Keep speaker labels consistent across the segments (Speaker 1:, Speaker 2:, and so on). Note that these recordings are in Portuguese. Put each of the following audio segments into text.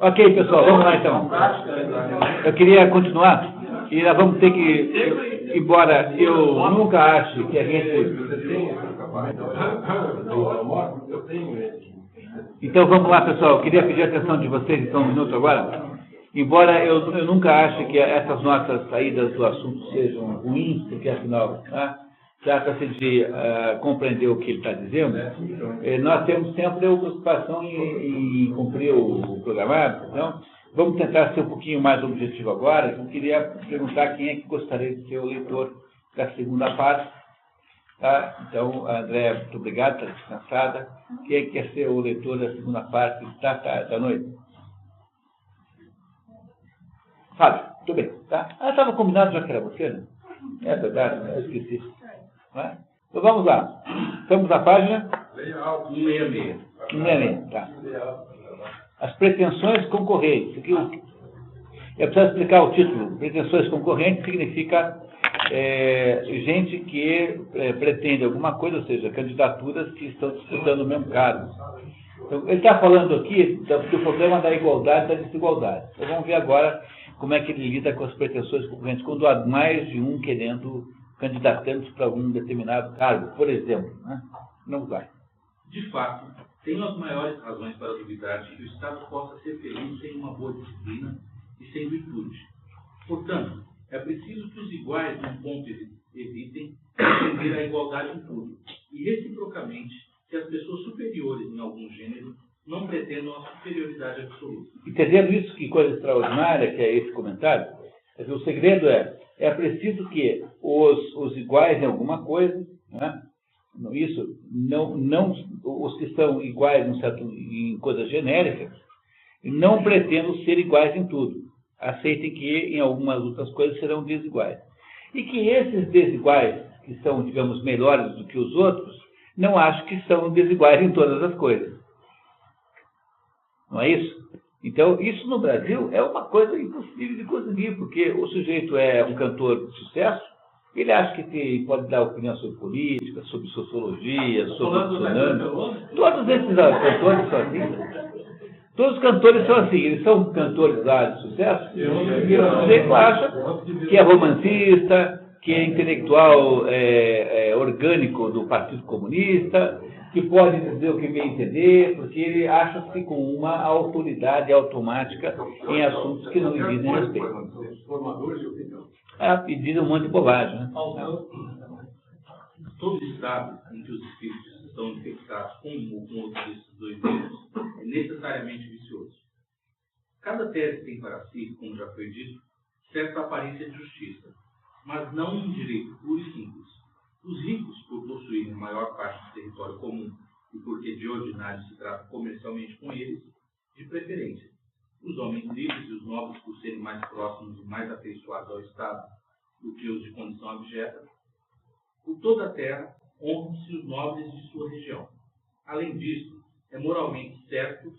Speaker 1: Ok, pessoal, vamos lá então. Eu queria continuar e nós vamos ter que, embora eu nunca ache que a gente... Então vamos lá, pessoal, eu queria pedir a atenção de vocês então um minuto agora. Embora eu nunca ache que essas nossas saídas do assunto sejam ruins, porque afinal... trata-se de compreender o que ele está dizendo, nós temos sempre a preocupação em cumprir o programado, então vamos tentar ser um pouquinho mais objetivo agora. Eu queria perguntar quem é que gostaria de ser o leitor da segunda parte. Tá? Então, André, muito obrigado, está descansada. Quem é que quer ser o leitor da segunda parte da noite? Fábio, muito bem. Tá? Estava combinado já que era você, né? É verdade, eu esqueci. Né? Então vamos lá. Estamos na página 166. 166, tá. As pretensões concorrentes. Aqui, eu preciso explicar o título. Pretensões concorrentes significa gente que pretende alguma coisa, ou seja, candidaturas que estão disputando o mesmo cargo. Então, ele está falando aqui do problema da igualdade e da desigualdade. Então vamos ver agora como é que ele lida com as pretensões concorrentes quando há mais de um querendo candidatando-se para algum determinado cargo, por exemplo. Né? Vamos lá.
Speaker 2: De fato, tenho as maiores razões para duvidar de que o Estado possa ser feliz sem uma boa disciplina e sem virtude. Portanto, é preciso que os iguais num ponto evitem defender a igualdade em tudo, e reciprocamente que as pessoas superiores em algum gênero não pretendam a superioridade absoluta.
Speaker 1: Entendendo isso, que coisa extraordinária que é esse comentário, o segredo é preciso que os iguais em alguma coisa, né? Isso, não os que são iguais em coisas genéricas, não pretendam ser iguais em tudo. Aceitem que em algumas outras coisas serão desiguais. E que esses desiguais, que são, digamos, melhores do que os outros, não acham que são desiguais em todas as coisas. Não é isso? Então, isso no Brasil é uma coisa impossível de conseguir, porque o sujeito é um cantor de sucesso, ele acha que pode dar opinião sobre política, sobre sociologia, sobre dinâmica. Todos esses cantores são assim. Todos os cantores são assim, eles são cantores lá de sucesso, e o sujeito acha que é romancista, que é intelectual orgânico do Partido Comunista, que pode dizer o que bem entender, porque ele acha-se com uma autoridade automática em assuntos que não lhe dizem respeito. E dizem um monte de bobagem, né?
Speaker 2: Todo estado em que os espíritos estão infectados com um ou com outro desses dois erros é necessariamente vicioso. Cada tese tem para si, como já foi dito, certa aparência de justiça, mas não um direito puro e simples. Os ricos, por possuírem a maior parte do território comum e porque de ordinário se trata comercialmente com eles, de preferência. Os homens livres e os nobres, por serem mais próximos e mais afeiçoados ao Estado do que os de condição abjeta, por toda a terra honram-se os nobres de sua região. Além disso, é moralmente certo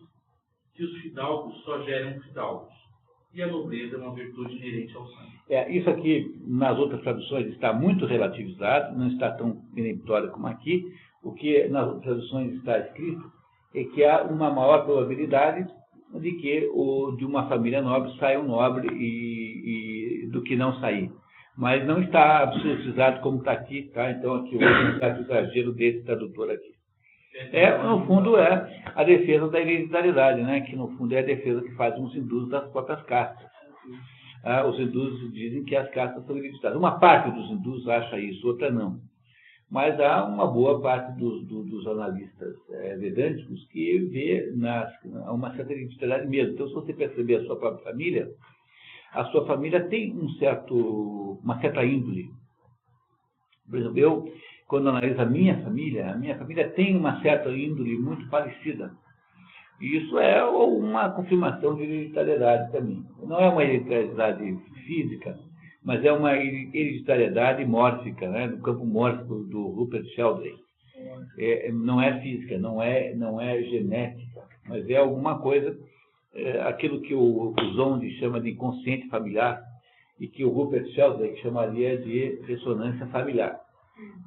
Speaker 2: que os fidalgos só geram fidalgos, e a nobreza é uma virtude inerente ao sangue.
Speaker 1: Isso aqui, nas outras traduções, está muito relativizado, não está tão peremptório como aqui. O que nas outras traduções está escrito é que há uma maior probabilidade de que de uma família nobre saia um nobre do que não sair. Mas não está absolutizado como está aqui, tá? Então aqui o certo exagero desse tradutor aqui. No fundo, é a defesa da hereditariedade, né? Que no fundo é a defesa que fazem os hindus das próprias castas. Os hindus dizem que as castas são hereditárias. Uma parte dos hindus acha isso, outra não. Mas há uma boa parte dos analistas vedânticos que vê uma certa hereditariedade mesmo. Então, se você perceber a sua própria família, a sua família tem uma certa índole. Por exemplo, eu, quando analiso a minha família tem uma certa índole muito parecida. E isso é uma confirmação de hereditariedade também. Não é uma hereditariedade física, mas é uma hereditariedade mórfica, né, do campo mórfico do Rupert Sheldrake. Não é física, não é genética, mas é alguma coisa, aquilo que o Zondi chama de inconsciente familiar e que o Rupert Sheldrake chamaria de ressonância familiar.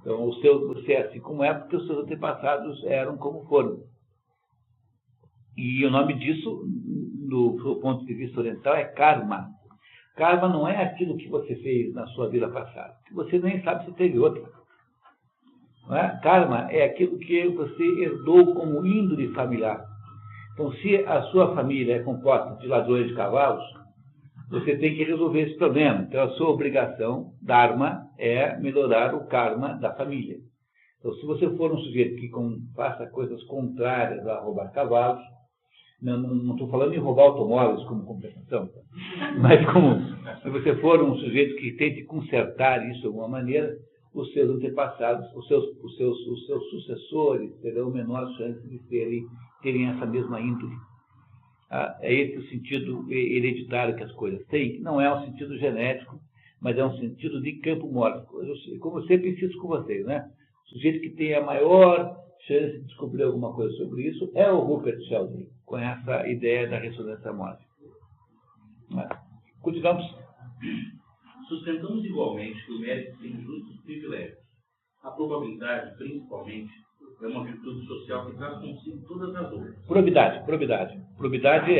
Speaker 1: Então, você é assim como é porque os seus antepassados eram como foram. E o nome disso, do ponto de vista oriental, é karma. Karma não é aquilo que você fez na sua vida passada, que você nem sabe se teve outra. Não é? Karma é aquilo que você herdou como índole familiar. Então, se a sua família é composta de ladrões de cavalos, você tem que resolver esse problema. Então, a sua obrigação, dharma, é melhorar o karma da família. Então, se você for um sujeito que faça coisas contrárias a roubar cavalos, não estou falando em roubar automóveis como compensação, mas se você for um sujeito que tente consertar isso de alguma maneira, os seus antepassados, os seus sucessores terão menor chance de terem essa mesma índole. É esse o sentido hereditário que as coisas têm. Não é um sentido genético, mas é um sentido de campo mórfico. Como eu sempre insisto com vocês, né? O sujeito que tem a maior chance de descobrir alguma coisa sobre isso é o Rupert Sheldrake, com essa ideia da ressonância mórfica. Continuamos.
Speaker 2: Sustentamos igualmente que o mérito tem justos privilégios. A probabilidade, principalmente, é uma virtude social que traz consigo todas as outras.
Speaker 1: Probidade. Probidade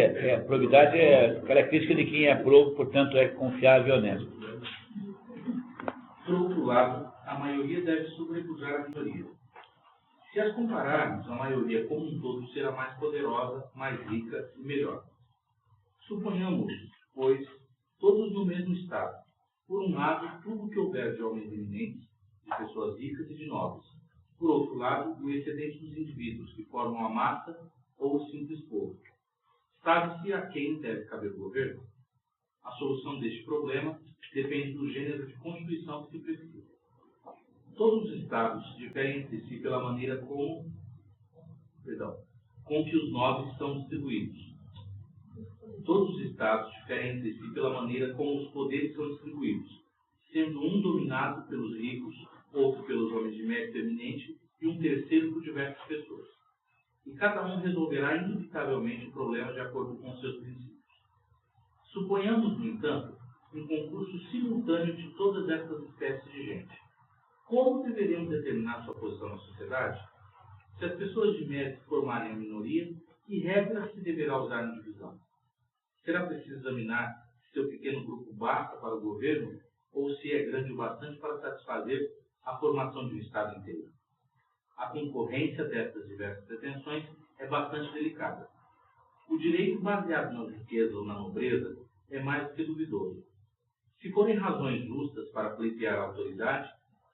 Speaker 1: é característica de quem é probo, portanto é confiável e honesto.
Speaker 2: Por outro lado, a maioria deve sobrepujar a minoria. Se as compararmos, a maioria como um todo será mais poderosa, mais rica e melhor. Suponhamos, pois, todos no mesmo estado. Por um lado, tudo o que houver de homens eminentes, de pessoas ricas e de nobres. Por outro lado, o excedente dos indivíduos que formam a massa ou o simples povo. Sabe-se a quem deve caber o governo? A solução deste problema depende do gênero de constituição que se precisa. Todos os estados diferem entre si pela maneira com que os nobres são distribuídos. Todos os estados diferem entre si pela maneira como os poderes são distribuídos, sendo um dominado pelos ricos, outro pelos homens de mérito eminente e um terceiro por diversas pessoas. E cada um resolverá indubitavelmente o problema de acordo com os seus princípios. Suponhamos, no entanto, um concurso simultâneo de todas essas espécies de gente. Como deveríamos determinar sua posição na sociedade? Se as pessoas de mérito formarem a minoria, que regras se deverá usar na divisão? Será preciso examinar se seu pequeno grupo basta para o governo ou se é grande o bastante para satisfazer a formação de um Estado inteiro? A concorrência dessas diversas pretensões é bastante delicada. O direito baseado na riqueza ou na nobreza é mais do que duvidoso. Se forem razões justas para pleitear a autoridade,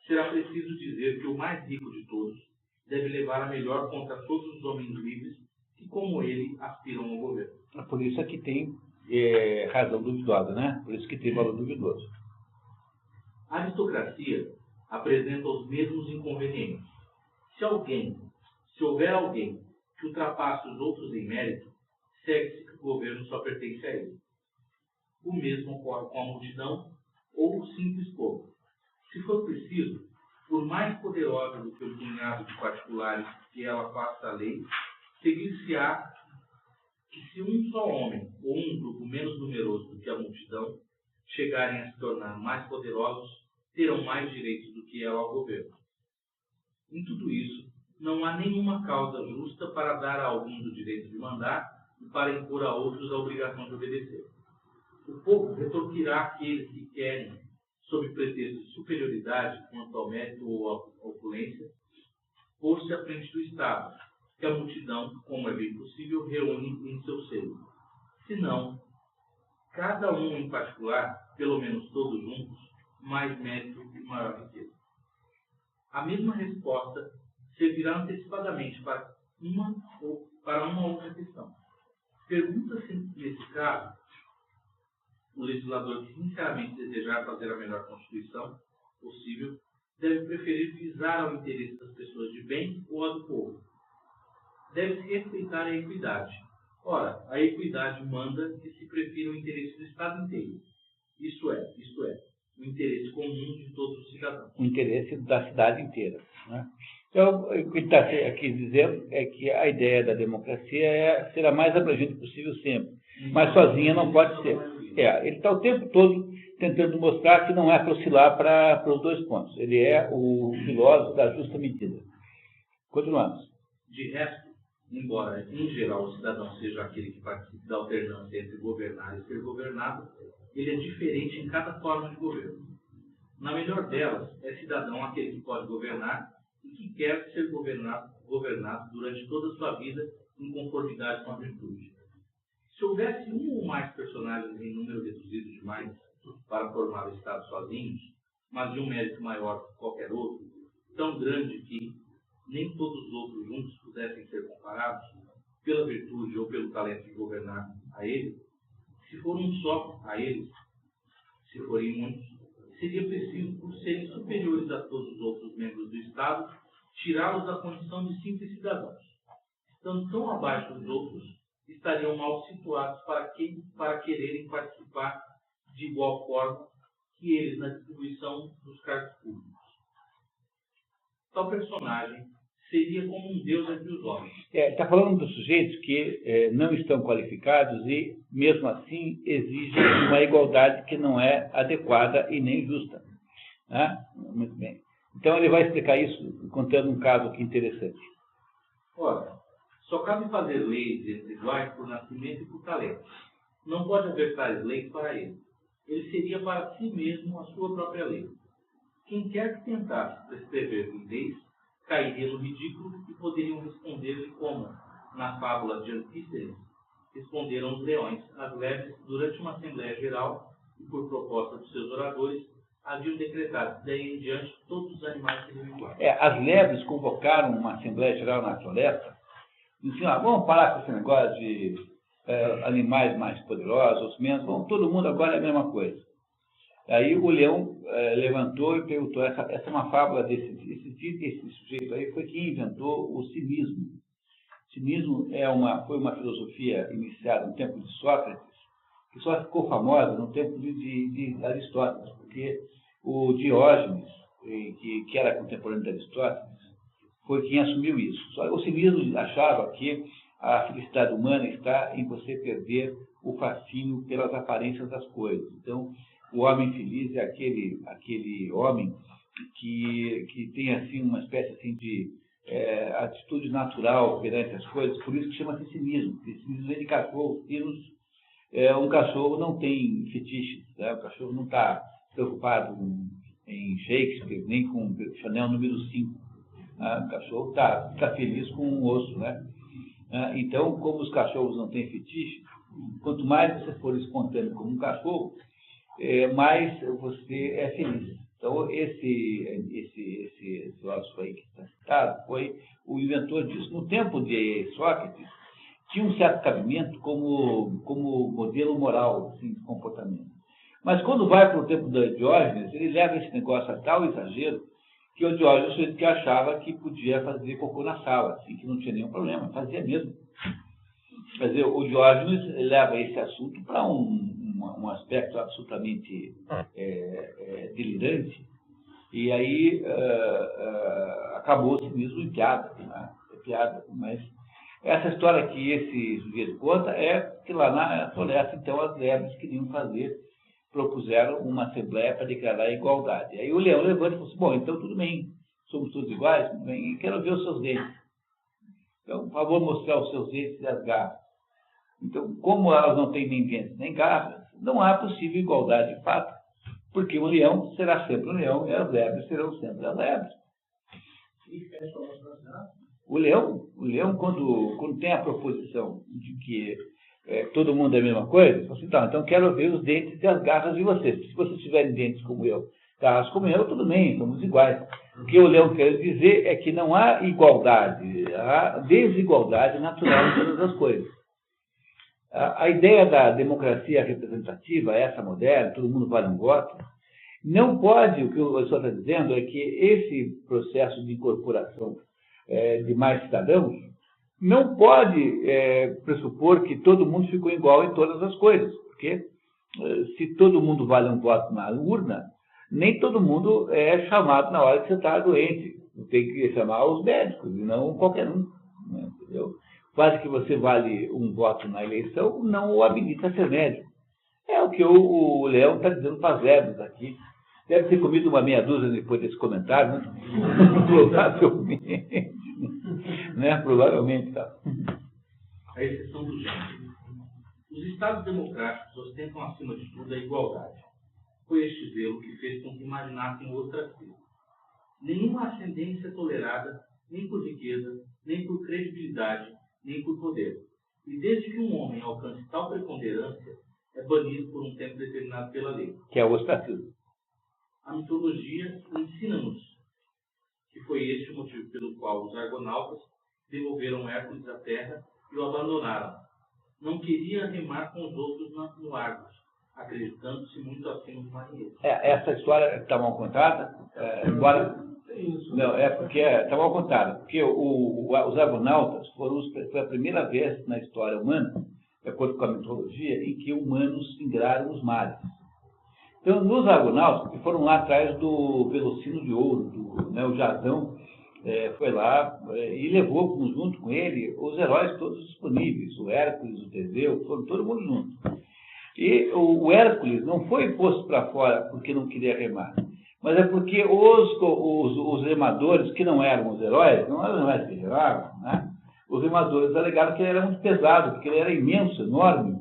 Speaker 2: será preciso dizer que o mais rico de todos deve levar a melhor contra todos os homens livres que, como ele, aspiram ao governo.
Speaker 1: Por isso é que tem razão duvidosa, né? Por isso que tem valor duvidoso.
Speaker 2: A aristocracia apresenta os mesmos inconvenientes. Se houver alguém que ultrapasse os outros em mérito, segue-se que o governo só pertence a ele. O mesmo ocorre com a multidão ou o simples povo. Se for preciso, por mais poderosa do que o punhado de particulares que ela faça a lei, seguir-se-á que se um só homem ou um grupo menos numeroso do que a multidão chegarem a se tornar mais poderosos, terão mais direitos do que ela ao governo. Em tudo isso, não há nenhuma causa justa para dar a alguns o direito de mandar e para impor a outros a obrigação de obedecer. O povo retorquirá aqueles que querem, sob pretexto de superioridade quanto ao mérito ou à opulência, pôr-se à frente do Estado, que a multidão, como é bem possível, reúne em seu seio. Se não, cada um em particular, pelo menos todos juntos, mais mérito e maior riqueza. A mesma resposta servirá antecipadamente para uma outra questão. Pergunta-se, nesse caso, o legislador que sinceramente desejar fazer a melhor Constituição possível deve preferir visar ao interesse das pessoas de bem ou a do povo. Deve-se respeitar a equidade. Ora, a equidade manda que se prefira o interesse do Estado inteiro. Isto é, o interesse comum de todos os cidadãos.
Speaker 1: O interesse da cidade inteira. Né? Então, o que ele está aqui dizendo é que a ideia da democracia é ser a mais abrangente possível sempre. Mas sozinha não pode ser. Ele está o tempo todo tentando mostrar que não é para oscilar para os dois pontos. Ele é o filósofo da justa medida. Continuamos.
Speaker 2: De resto, embora, em geral, o cidadão seja aquele que participa da alternância entre governar e ser governado, ele é diferente em cada forma de governo. Na melhor delas, é cidadão aquele que pode governar e que quer ser governado durante toda a sua vida em conformidade com a virtude. Se houvesse um ou mais personagens em número reduzido demais para formar o Estado sozinhos, mas de um mérito maior que qualquer outro, tão grande que nem todos os outros juntos pudessem ser comparados, pela virtude ou pelo talento de governar a ele, se for um só a eles, se forem muitos, seria preciso, por serem superiores a todos os outros membros do Estado, tirá-los da condição de simples cidadãos. Estando tão abaixo dos outros, estariam mal situados para quererem participar de igual forma que eles na distribuição dos cargos públicos. Tal personagem seria como um deus entre os homens.
Speaker 1: Está falando dos sujeitos que não estão qualificados e, mesmo assim, exigem uma igualdade que não é adequada e nem justa. Muito bem. Então, ele vai explicar isso contando um caso aqui interessante.
Speaker 2: Ora, só cabe fazer leis entre iguais por nascimento e por talento. Não pode haver tais leis para ele. Ele seria para si mesmo a sua própria lei. Quem quer que tentasse prescrever leis, cairia no ridículo e poderiam responder-lhe como, na fábula de Antístenes, responderam os leões às lebres durante uma Assembleia Geral e, por proposta dos seus oradores, haviam decretado daí em diante todos os animais seriam iguais.
Speaker 1: As lebres convocaram uma Assembleia Geral na floresta e disseram, vamos parar com esse negócio de animais mais poderosos, outros menos, todo mundo agora é a mesma coisa. Aí o leão levantou e perguntou, essa é uma fábula esse sujeito aí foi quem inventou o cinismo. O cinismo foi uma filosofia iniciada no tempo de Sócrates, que só ficou famosa no tempo de Aristóteles, porque o Diógenes, que era contemporâneo de Aristóteles, foi quem assumiu isso. Só o cinismo achava que a felicidade humana está em você perder o fascínio pelas aparências das coisas. Então, o homem feliz é aquele homem que tem assim uma espécie assim de atitude natural perante as coisas, por isso que chama-se cinismo. Cinismo vem de cachorro, um cachorro não tem fetiches, né? O cachorro não está preocupado em Shakespeare, nem com Chanel número 5. O cachorro está feliz com um osso, né? Então, como os cachorros não têm fetiche, quanto mais você for espontâneo como um cachorro, mais você é feliz. Então, esse filósofo aí que está citado foi o inventor disso. No tempo de Sócrates, tinha um certo cabimento como modelo moral assim, de comportamento. Mas quando vai para o tempo de Diógenes, ele leva esse negócio a tal exagero que o Diógenes que achava que podia fazer cocô na sala, assim, que não tinha nenhum problema, fazia mesmo. Quer dizer, o Diógenes leva esse assunto para um aspecto absolutamente delirante, e aí acabou-se mesmo em piada, né? Mas essa história que esse sujeito conta é que lá na floresta, então, as lebres queriam propuseram uma assembleia para declarar a igualdade. Aí o leão levanta e falou assim, bom, então tudo bem, somos todos iguais, tudo bem, e quero ver os seus dentes. Então, por favor, mostrar os seus dentes e as garras. Então, como elas não têm nem dentes nem garras, não há possível igualdade de fato, porque o leão será sempre o leão e as lebres serão sempre as lebres. O leão quando tem a proposição de que todo mundo é a mesma coisa, fala assim, então quero ver os dentes e as garras de vocês. Se vocês tiverem dentes como eu, garras como eu, tudo bem, somos iguais. O que o leão quer dizer é que não há igualdade, há desigualdade natural em todas as coisas. A ideia da democracia representativa, essa moderna, todo mundo vale um voto, não pode, o que o senhor está dizendo é que esse processo de incorporação de mais cidadãos não pode pressupor que todo mundo ficou igual em todas as coisas, porque se todo mundo vale um voto na urna, nem todo mundo é chamado na hora que você está doente. Tem que chamar os médicos, e não qualquer um. Né, entendeu? Quase que você vale um voto na eleição, não o habilita a ser médico. É o que o Leão está dizendo para as verbas aqui. Deve ter comido uma meia dúzia depois desse comentário, né? Provavelmente. Né? Provavelmente, tá.
Speaker 2: A exceção do gênero. Os Estados democráticos ostentam, acima de tudo, a igualdade. Foi este zelo que fez com que imaginassem outra coisa. Nenhuma ascendência é tolerada, nem por riqueza, nem por credibilidade, nem por poder. E desde que um homem alcance tal preponderância, é banido por um tempo determinado pela lei.
Speaker 1: Que é o ostracismo.
Speaker 2: A mitologia ensina-nos que foi este o motivo pelo qual os argonautas devolveram Hércules à terra e o abandonaram. Não queria remar com os outros no Argos, acreditando-se muito acima do marinheiro.
Speaker 1: Essa história está mal contada, embora... Não, é porque está mal contada, porque os argonautas foi a primeira vez na história humana, de acordo com a mitologia, em que humanos singraram os mares. Então, nos argonautas, que foram lá atrás do Velocino de Ouro, o Jasão, foi lá e levou junto com ele os heróis todos disponíveis, o Hércules, o Teseu, foram todo mundo junto. E o Hércules não foi posto para fora porque não queria remar, mas é porque os remadores, que não eram os heróis, não eram os heróis que remavam, né? Os remadores alegaram que ele era muito pesado, porque ele era imenso, enorme.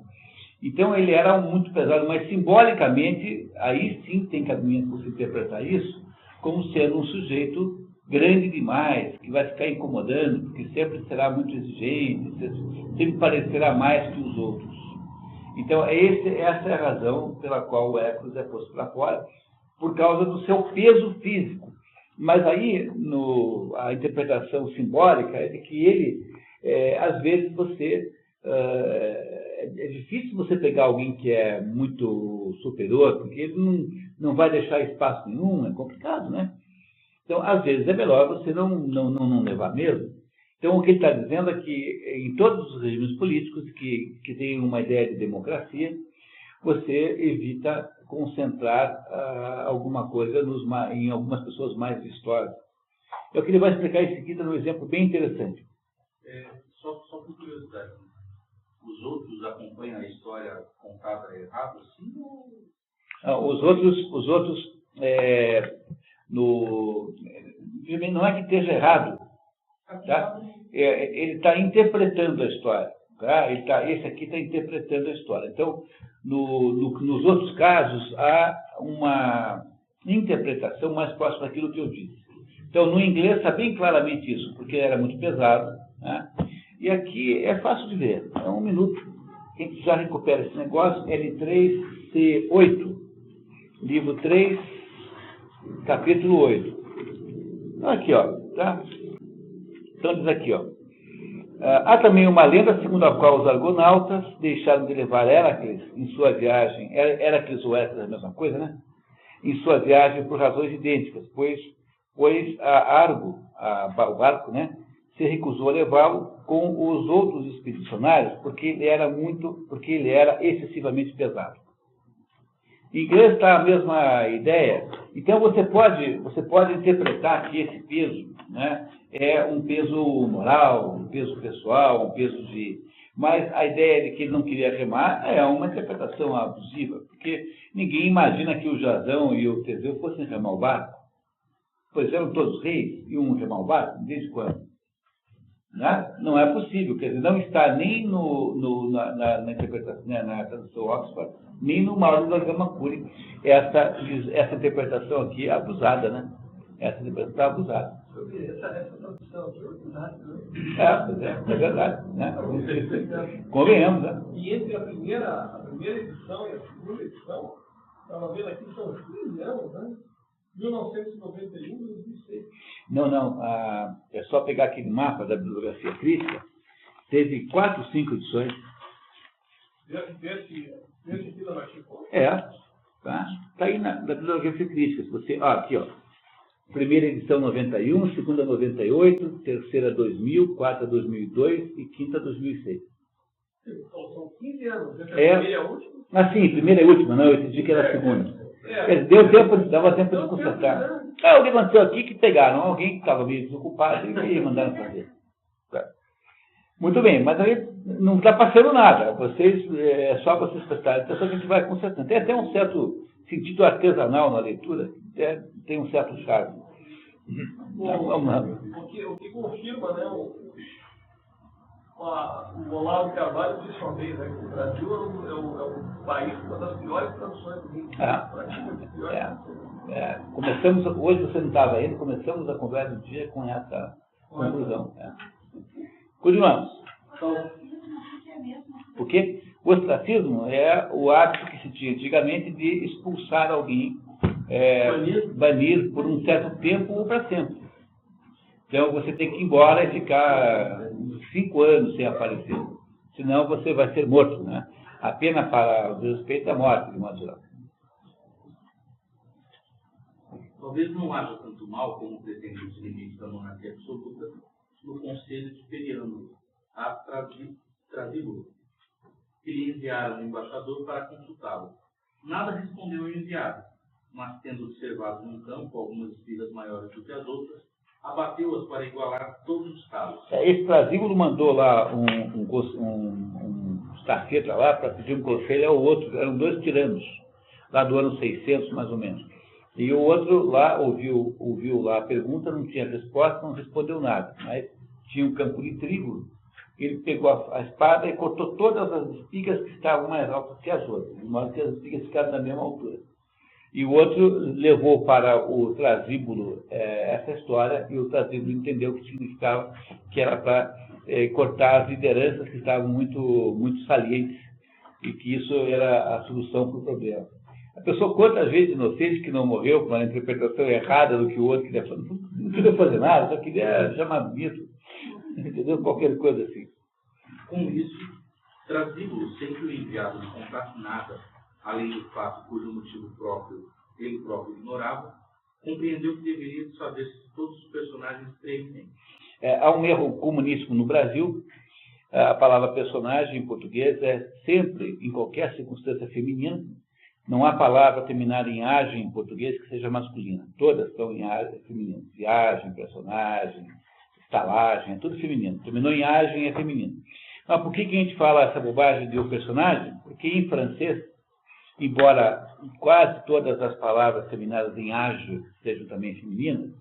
Speaker 1: Então ele era muito pesado, mas simbolicamente, aí sim tem cabimento para se interpretar isso, como sendo um sujeito grande demais, que vai ficar incomodando, porque sempre será muito exigente, sempre parecerá mais que os outros. Então essa é a razão pela qual o Hércules é posto para fora, por causa do seu peso físico. Mas aí a interpretação simbólica é de que ele, às vezes é difícil você pegar alguém que é muito superior, porque ele não vai deixar espaço nenhum, é complicado, né? Então, às vezes, é melhor você não levar mesmo. Então, o que ele está dizendo é que em todos os regimes políticos que têm uma ideia de democracia, você evita concentrar alguma coisa em algumas pessoas mais vistosas. É o que ele vai explicar em seguida num exemplo bem interessante.
Speaker 2: Só por curiosidade, os outros acompanham a história contada errado, assim? Ou...
Speaker 1: Os outros não é que esteja errado, tá? Ele está interpretando a história, tá? Esse aqui está interpretando a história. Então, nos outros casos, há uma interpretação mais próxima daquilo que eu disse. Então, no inglês está bem claramente isso, porque era muito pesado, né? E aqui é fácil de ver, é um minuto. Quem já recupera esse negócio, L3C8, livro 3, capítulo 8. Aqui, ó, tá? Então diz aqui, ó. Há também uma lenda segundo a qual os argonautas deixaram de levar Héracles em sua viagem. Héracles ou Hércules é a mesma coisa, né? Em sua viagem por razões idênticas, pois a Argo, o barco, né, se recusou a levá-lo com os outros expedicionários porque ele era excessivamente pesado. Em inglês está a mesma ideia. Então você pode interpretar que esse peso, né, é um peso moral, um peso pessoal, um peso de... Mas a ideia de que ele não queria remar é uma interpretação abusiva, porque ninguém imagina que o Jasão e o Teseu fossem remar o barco. Pois eram todos reis e um remar o barco, desde quando? Né? Não é possível, quer dizer, não está nem na interpretação, né, na tradução Oxford, nem no Mauro da Gama Cury, essa interpretação aqui é abusada, né? Essa interpretação é abusada.
Speaker 3: Essa tradução aqui é abusada, né?
Speaker 1: É verdade, né? Convenhamos, né?
Speaker 3: E entre a primeira edição e a segunda edição, estava vendo aqui, são 15 anos, né? 1991 e 2006.
Speaker 1: Não. É só pegar aquele mapa da bibliografia crítica. Teve 4 ou 5 edições.
Speaker 3: Desse aqui da Martim Ponte?
Speaker 1: Tá aí na bibliografia crítica. Aqui, ó. Primeira edição 91, segunda 98, terceira 2000, quarta 2002 e quinta 2006.
Speaker 3: Então, são 15 anos. Essa é a primeira e a última?
Speaker 1: Sim, primeira e última. Não, eu entendi que era a segunda. Dava tempo de consertar. O que aconteceu aqui que pegaram alguém que estava meio desocupado e mandaram fazer. Muito bem, mas aí não está passando nada. É só vocês prestarem atenção que a gente vai consertando. Tem até um certo sentido artesanal na leitura, tem um certo charme.
Speaker 3: O que confirma, né, o Olavo de Carvalho disse uma vez, né, que o Brasil é o país com uma das piores traduções do mundo.
Speaker 1: Hoje você não estava ainda, começamos a conversa do dia com essa conclusão. Continuamos. Porque o ostracismo é o hábito que se tinha antigamente de expulsar alguém, banir por um certo tempo ou para sempre. Então você tem que ir embora e ficar 5 anos sem aparecer. Senão você vai ser morto, né? A pena para o respeito à morte, de modo geral.
Speaker 2: Talvez não haja tanto mal como pretendem os limites da monarquia absoluta no Conselho de Periâmbulo, a Trasíbulo, que lhe enviaram um embaixador para consultá-lo. Nada respondeu ao enviado, mas tendo observado num campo algumas espigas maiores do que as outras, abateu-as para igualar todos os calos.
Speaker 1: Esse Trasíbulo mandou lá um estafeta lá para pedir um conselho ao outro. Eram 2 tiranos, lá do ano 600, mais ou menos. E o outro lá ouviu lá a pergunta, não tinha resposta, não respondeu nada. Mas tinha um campo de trigo. Ele pegou a espada e cortou todas as espigas que estavam mais altas que as outras, de modo que as espigas ficaram da mesma altura. E o outro levou para o Trasíbulo essa história, e o Trasíbulo entendeu que significava que era para cortar as lideranças que estavam muito salientes, e que isso era a solução para o problema. A pessoa, quantas vezes inocente que não morreu com uma interpretação errada do que o outro queria fazer, não queria fazer nada, só queria chamar bonito, entendeu? Qualquer coisa assim.
Speaker 2: Com isso, Trasíbulo, sem que o enviado não contasse nada, além do fato cujo motivo ele próprio ignorava, compreendeu que deveria desfazer-se de todos os personagens preeminentes.
Speaker 1: Há um erro comuníssimo no Brasil. A palavra personagem em português é sempre, em qualquer circunstância, feminina. Não há palavra terminada em agem em português que seja masculina. Todas estão em agem feminino. Viagem, personagem, estalagem, é tudo feminino. Terminou em agem é feminino. Mas por que a gente fala essa bobagem de o personagem? Porque em francês, embora quase todas as palavras terminadas em age sejam também femininas,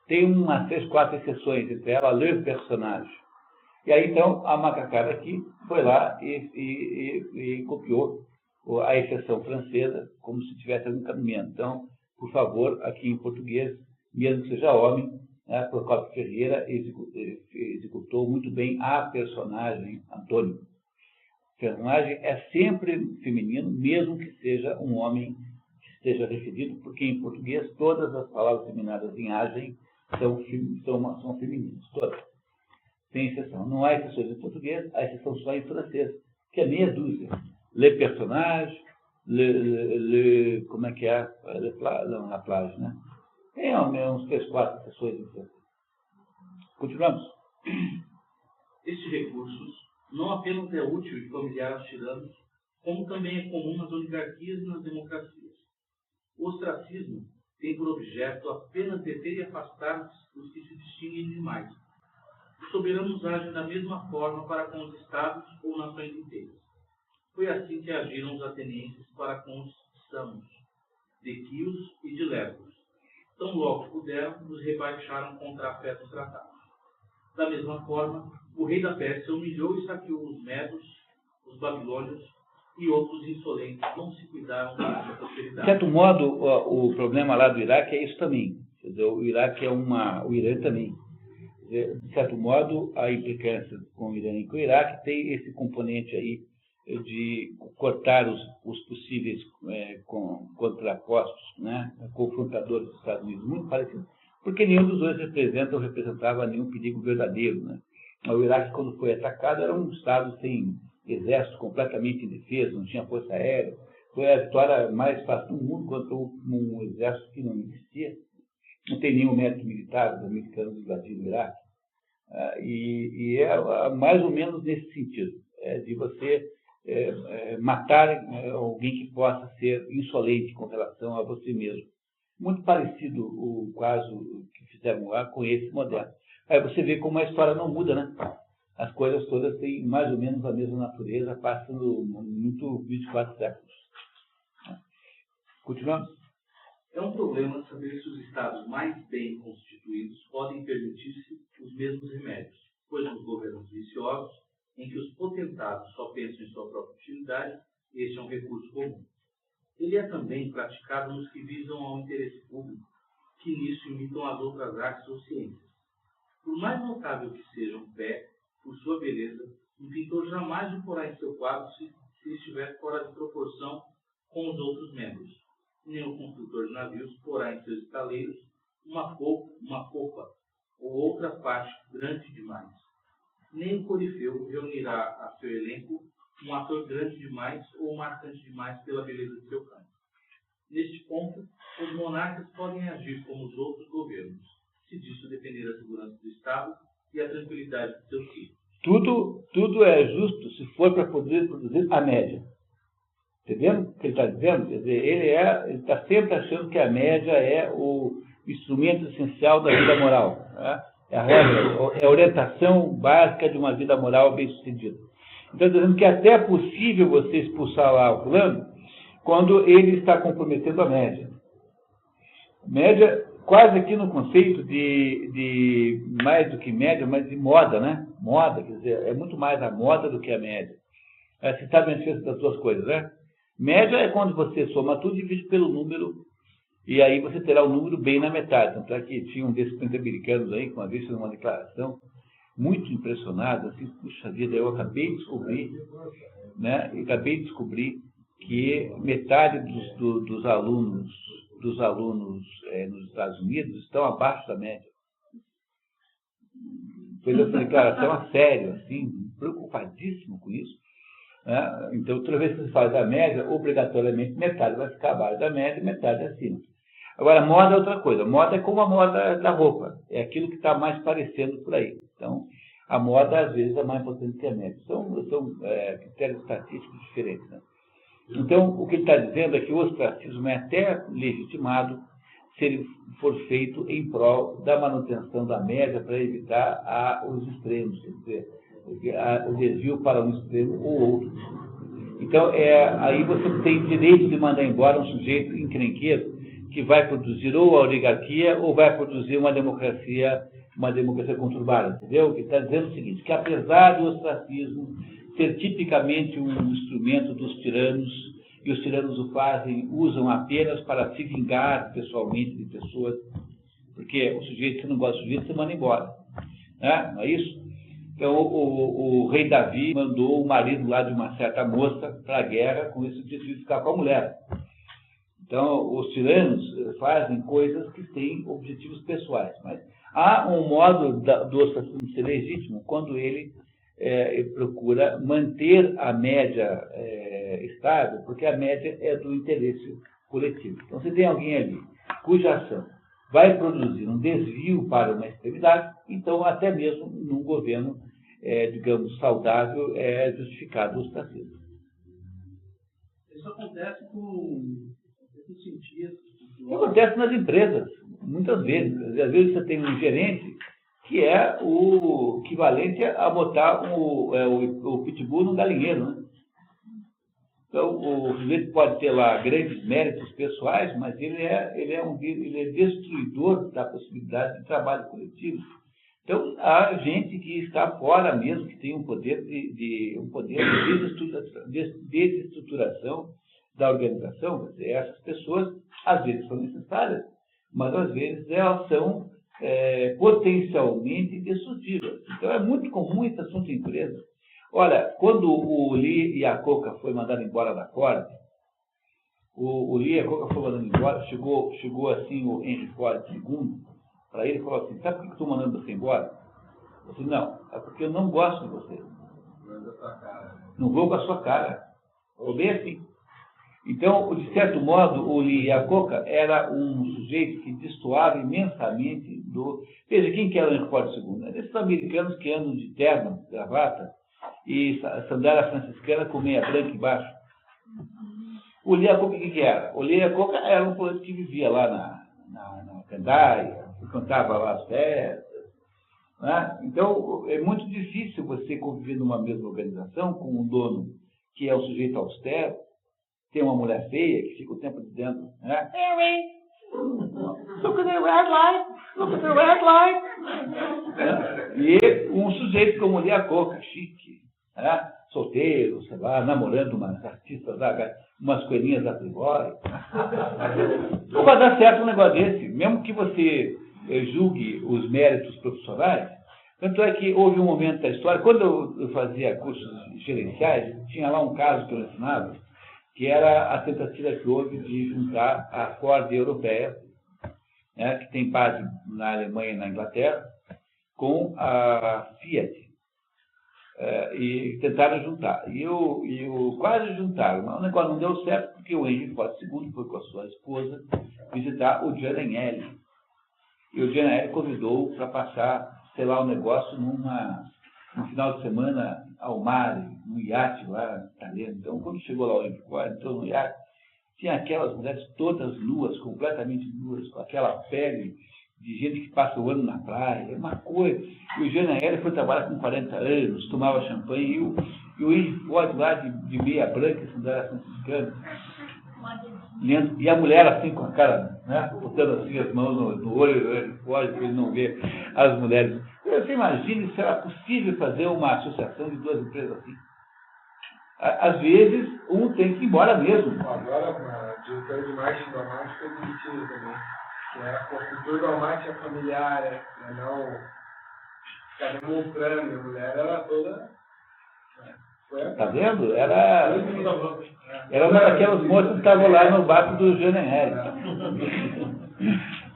Speaker 1: tem umas 3, 4 exceções, entre elas le personnage. E aí, então, a macacada aqui foi lá e copiou a exceção francesa como se tivesse algum cabimento. Então, por favor, aqui em português, mesmo que seja homem, né, Procópio Ferreira executou muito bem a personagem Antônio. O personagem é sempre feminino, mesmo que seja um homem que esteja referido, porque em português todas as palavras terminadas em agem são femininas, todas. Sem exceção. Não há exceções em português, há exceção só em francês, que é meia dúzia. Le personnage, como é que é? La plage, né? Tem uns 3, 4 exceções em francês. Continuamos.
Speaker 2: Estes recursos não apenas é útil e familiar aos tiranos, como também é comum nas oligarquias e nas democracias. O ostracismo tem por objeto apenas deter e afastar os que se distinguem demais. Os soberanos agem da mesma forma para com os estados ou nações inteiras. Foi assim que agiram os atenienses para com os samos, de Quios e de Lepros. Tão logo puderam, os rebaixaram contra a fé dos tratados. Da mesma forma, o rei da Pérsia humilhou e saqueou os medos, os babilônios e outros insolentes não se cuidaram da sua prosperidade.
Speaker 1: De certo modo, o problema lá do Iraque é isso também. Quer dizer, o Iraque é o Irã também. De certo modo, a implicância com o Irã e com o Iraque tem esse componente aí de cortar os possíveis contrapostos, né, confrontadores dos Estados Unidos, muito parecido, porque nenhum dos dois representa ou representava nenhum perigo verdadeiro, né? O Iraque, quando foi atacado, era um estado sem exército, completamente indefeso, não tinha força aérea. Foi a vitória mais fácil do mundo contra um exército que não existia. Não tem nenhum método militar dos americanos invadindo o Iraque. E é mais ou menos nesse sentido, de você matar alguém que possa ser insolente com relação a você mesmo. Muito parecido o caso que fizeram lá com esse moderno. Aí você vê como a história não muda, né? as coisas todas têm mais ou menos a mesma natureza, passando muito 24 séculos. Continuamos?
Speaker 2: É um problema saber se os estados mais bem constituídos podem permitir-se os mesmos remédios, pois nos governos viciosos, em que os potentados só pensam em sua própria utilidade, este é um recurso comum. Ele é também praticado nos que visam ao interesse público, que nisso imitam as outras artes ou ciências. Por mais notável que seja um pé, por sua beleza, um pintor jamais o porá em seu quadro se estiver fora de proporção com os outros membros. Nem o construtor de navios porá em seus estaleiros uma popa ou outra parte grande demais. Nem o corifeu reunirá a seu elenco um ator grande demais ou marcante demais pela beleza de seu canto. Neste ponto, os monarcas podem agir como os outros governos, se disso depender a segurança do Estado e a tranquilidade de seus filhos.
Speaker 1: Tudo é justo se for para poder produzir a média. Entendendo o que ele está dizendo? Quer dizer, ele está sempre achando que a média é o instrumento essencial da vida moral. Né? É a regra, é a orientação básica de uma vida moral bem-sucedida. Então, dizendo que até é possível você expulsar lá o fulano quando ele está comprometendo a média. Média, quase aqui no conceito de mais do que média, mas de moda, né? Moda, quer dizer, é muito mais a moda do que a média. Você sabe a diferença das duas coisas, né? Média é quando você soma tudo e divide pelo número, e aí você terá o número bem na metade. Tanto é que tinha um desses americanos aí, que uma vez fez uma declaração muito impressionado, assim, puxa vida, eu acabei de descobrir que metade dos alunos nos Estados Unidos estão abaixo da média. Fez essa declaração a sério, assim, preocupadíssimo com isso. Né? Então, toda vez que você faz a média, obrigatoriamente metade vai ficar abaixo da média e metade acima. Agora, moda é outra coisa. Moda é como a moda da roupa. É aquilo que está mais parecendo por aí. Então, a moda, às vezes, é mais importante que a média. São critérios estatísticos diferentes. Né? Então, o que ele está dizendo é que o ostracismo é até legitimado se ele for feito em prol da manutenção da média para evitar os extremos, quer dizer, o desvio para um extremo ou outro. Então, aí você tem direito de mandar embora um sujeito encrenqueiro que vai produzir ou a oligarquia ou vai produzir uma democracia conturbada, entendeu? Ele está dizendo o seguinte, que apesar do ostracismo ser tipicamente um instrumento dos tiranos, e os tiranos usam apenas para se vingar pessoalmente de pessoas, porque o sujeito que não gosta do sujeito, você manda embora. Né? Não é isso? Então, o rei Davi mandou o marido lá de uma certa moça para a guerra com esse objetivo de ficar com a mulher. Então, os tiranos fazem coisas que têm objetivos pessoais, mas há um modo do ostracismo ser legítimo quando ele procura manter a média estável, porque a média é do interesse coletivo. Então, você tem alguém ali cuja ação vai produzir um desvio para uma extremidade, então, até mesmo num governo, digamos, saudável, é justificado o ostracismo.
Speaker 3: Isso acontece com cientistas.
Speaker 1: Acontece nas empresas, muitas vezes. Às vezes você tem um gerente que é o equivalente a botar o pitbull no galinheiro, né? Então, o sujeito pode ter lá grandes méritos pessoais, mas ele é destruidor da possibilidade de trabalho coletivo. Então, há gente que está fora mesmo, que tem um poder de desestruturação da organização. Quer dizer, essas pessoas, às vezes, são necessárias, mas às vezes elas são potencialmente destrutivas. Então, é muito comum esse assunto em empresa. Olha, quando o Lee Iacocca foi mandado embora da Ford, o Lee Iacocca foi mandado embora, chegou assim o Henry Ford II para ele e falou assim, sabe por que eu estou mandando você embora? Eu disse, não, é porque eu não gosto de você. Não vou com a sua cara. Ou bem assim. Então, de certo modo, o Lee Iacocca era um sujeito que destoava imensamente do... Veja, quem que era o Henry Ford II? É desses americanos que andam de terno, gravata, e sandália franciscana com meia branca embaixo. O Lee Iacocca, o que era? O Lee Iacocca era um político que vivia lá na Candaia, cantava lá as festas, Né? Então, é muito difícil você conviver numa mesma organização com um dono que é um sujeito austero, tem uma mulher feia que fica o tempo dizendo, né? Look at the red light, look at the red light. E um sujeito como o Liacoca, chique, né? Solteiro, sei lá, namorando umas artistas, umas coelhinhas da Playboy. Não vai dar certo um negócio desse, mesmo que você julgue os méritos profissionais. Tanto é que houve um momento da história, quando eu fazia cursos gerenciais, tinha lá um caso que eu ensinava, que era a tentativa que houve de juntar a Ford europeia, né, que tem base na Alemanha e na Inglaterra, com a Fiat. E tentaram juntar. E quase juntaram, mas o negócio não deu certo, porque o Henry Ford II foi com a sua esposa visitar o Gian Agnelli. E o Gian Agnelli convidou para passar, sei lá, o negócio no final de semana ao mar, num iate lá italiano. Então, quando chegou lá o Henry Ford, entrou no iate, tinha aquelas mulheres todas nuas, completamente nuas, com aquela pele de gente que passa o ano na praia, é uma coisa. E o Gian Agnelli foi trabalhar com 40 anos, tomava champanhe, e o Henry Ford lá de meia branca, sandália franciscana, e a mulher assim com a cara, né, botando assim as mãos no olho do Henry Ford, para ele não ver as mulheres. Você imagina se era possível fazer uma associação de duas empresas assim. Às vezes, um tem que ir embora mesmo.
Speaker 4: Agora, a diretora de marketing da marca foi demitida também. Que é a construtora da marca familiar, não ficar demonstrando. A mulher era toda.
Speaker 1: Tá vendo? Era uma daquelas moças que estavam lá no barco do Gian Agnelli.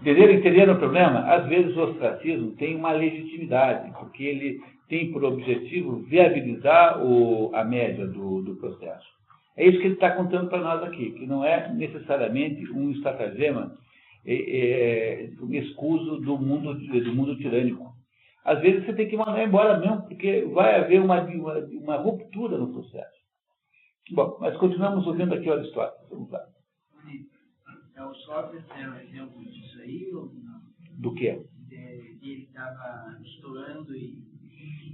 Speaker 1: Entenderam o problema? Às vezes o ostracismo tem uma legitimidade, porque ele tem por objetivo viabilizar a média do processo. É isso que ele está contando para nós aqui, que não é necessariamente um estratagema escuso do mundo tirânico. Às vezes você tem que mandar embora mesmo, porque vai haver uma ruptura no processo. Bom, mas continuamos ouvindo aqui o Aristóteles. Vamos lá.
Speaker 5: O Sócrates é um exemplo disso aí? Ou não?
Speaker 1: Do quê?
Speaker 5: Ele estava estourando e...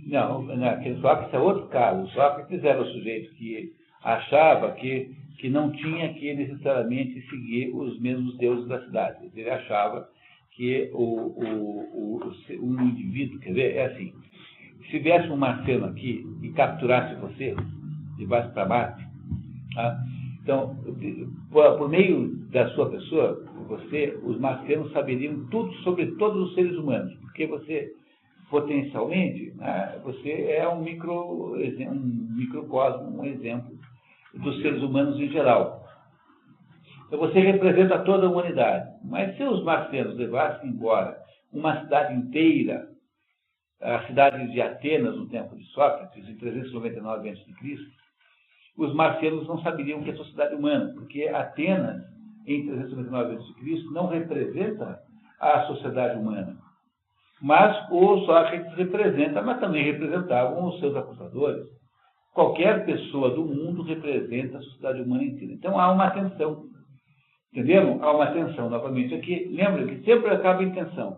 Speaker 1: Não, aquele Sócrates é outro caso. O Sócrates era o sujeito que achava que não tinha que necessariamente seguir os mesmos deuses da cidade. Ele achava que um indivíduo, quer ver, é assim, se viesse um marciano aqui e capturasse você, de baixo para Marte, tá? Então, por meio da sua pessoa, os marcianos saberiam tudo sobre todos os seres humanos, porque você, potencialmente, né, você é um microcosmo, um exemplo dos seres humanos em geral. Então você representa toda a humanidade. Mas se os marcianos levassem embora uma cidade inteira, a cidade de Atenas, no tempo de Sócrates, em 399 a.C., os marcianos não saberiam o que é sociedade humana, porque Atenas, em 399 a.C., não representa a sociedade humana. Mas o Sócrates representa, mas também representavam os seus acusadores. Qualquer pessoa do mundo representa a sociedade humana inteira. Então há uma tensão. Entenderam? Há uma tensão, novamente, aqui. Lembra que sempre acaba em tensão.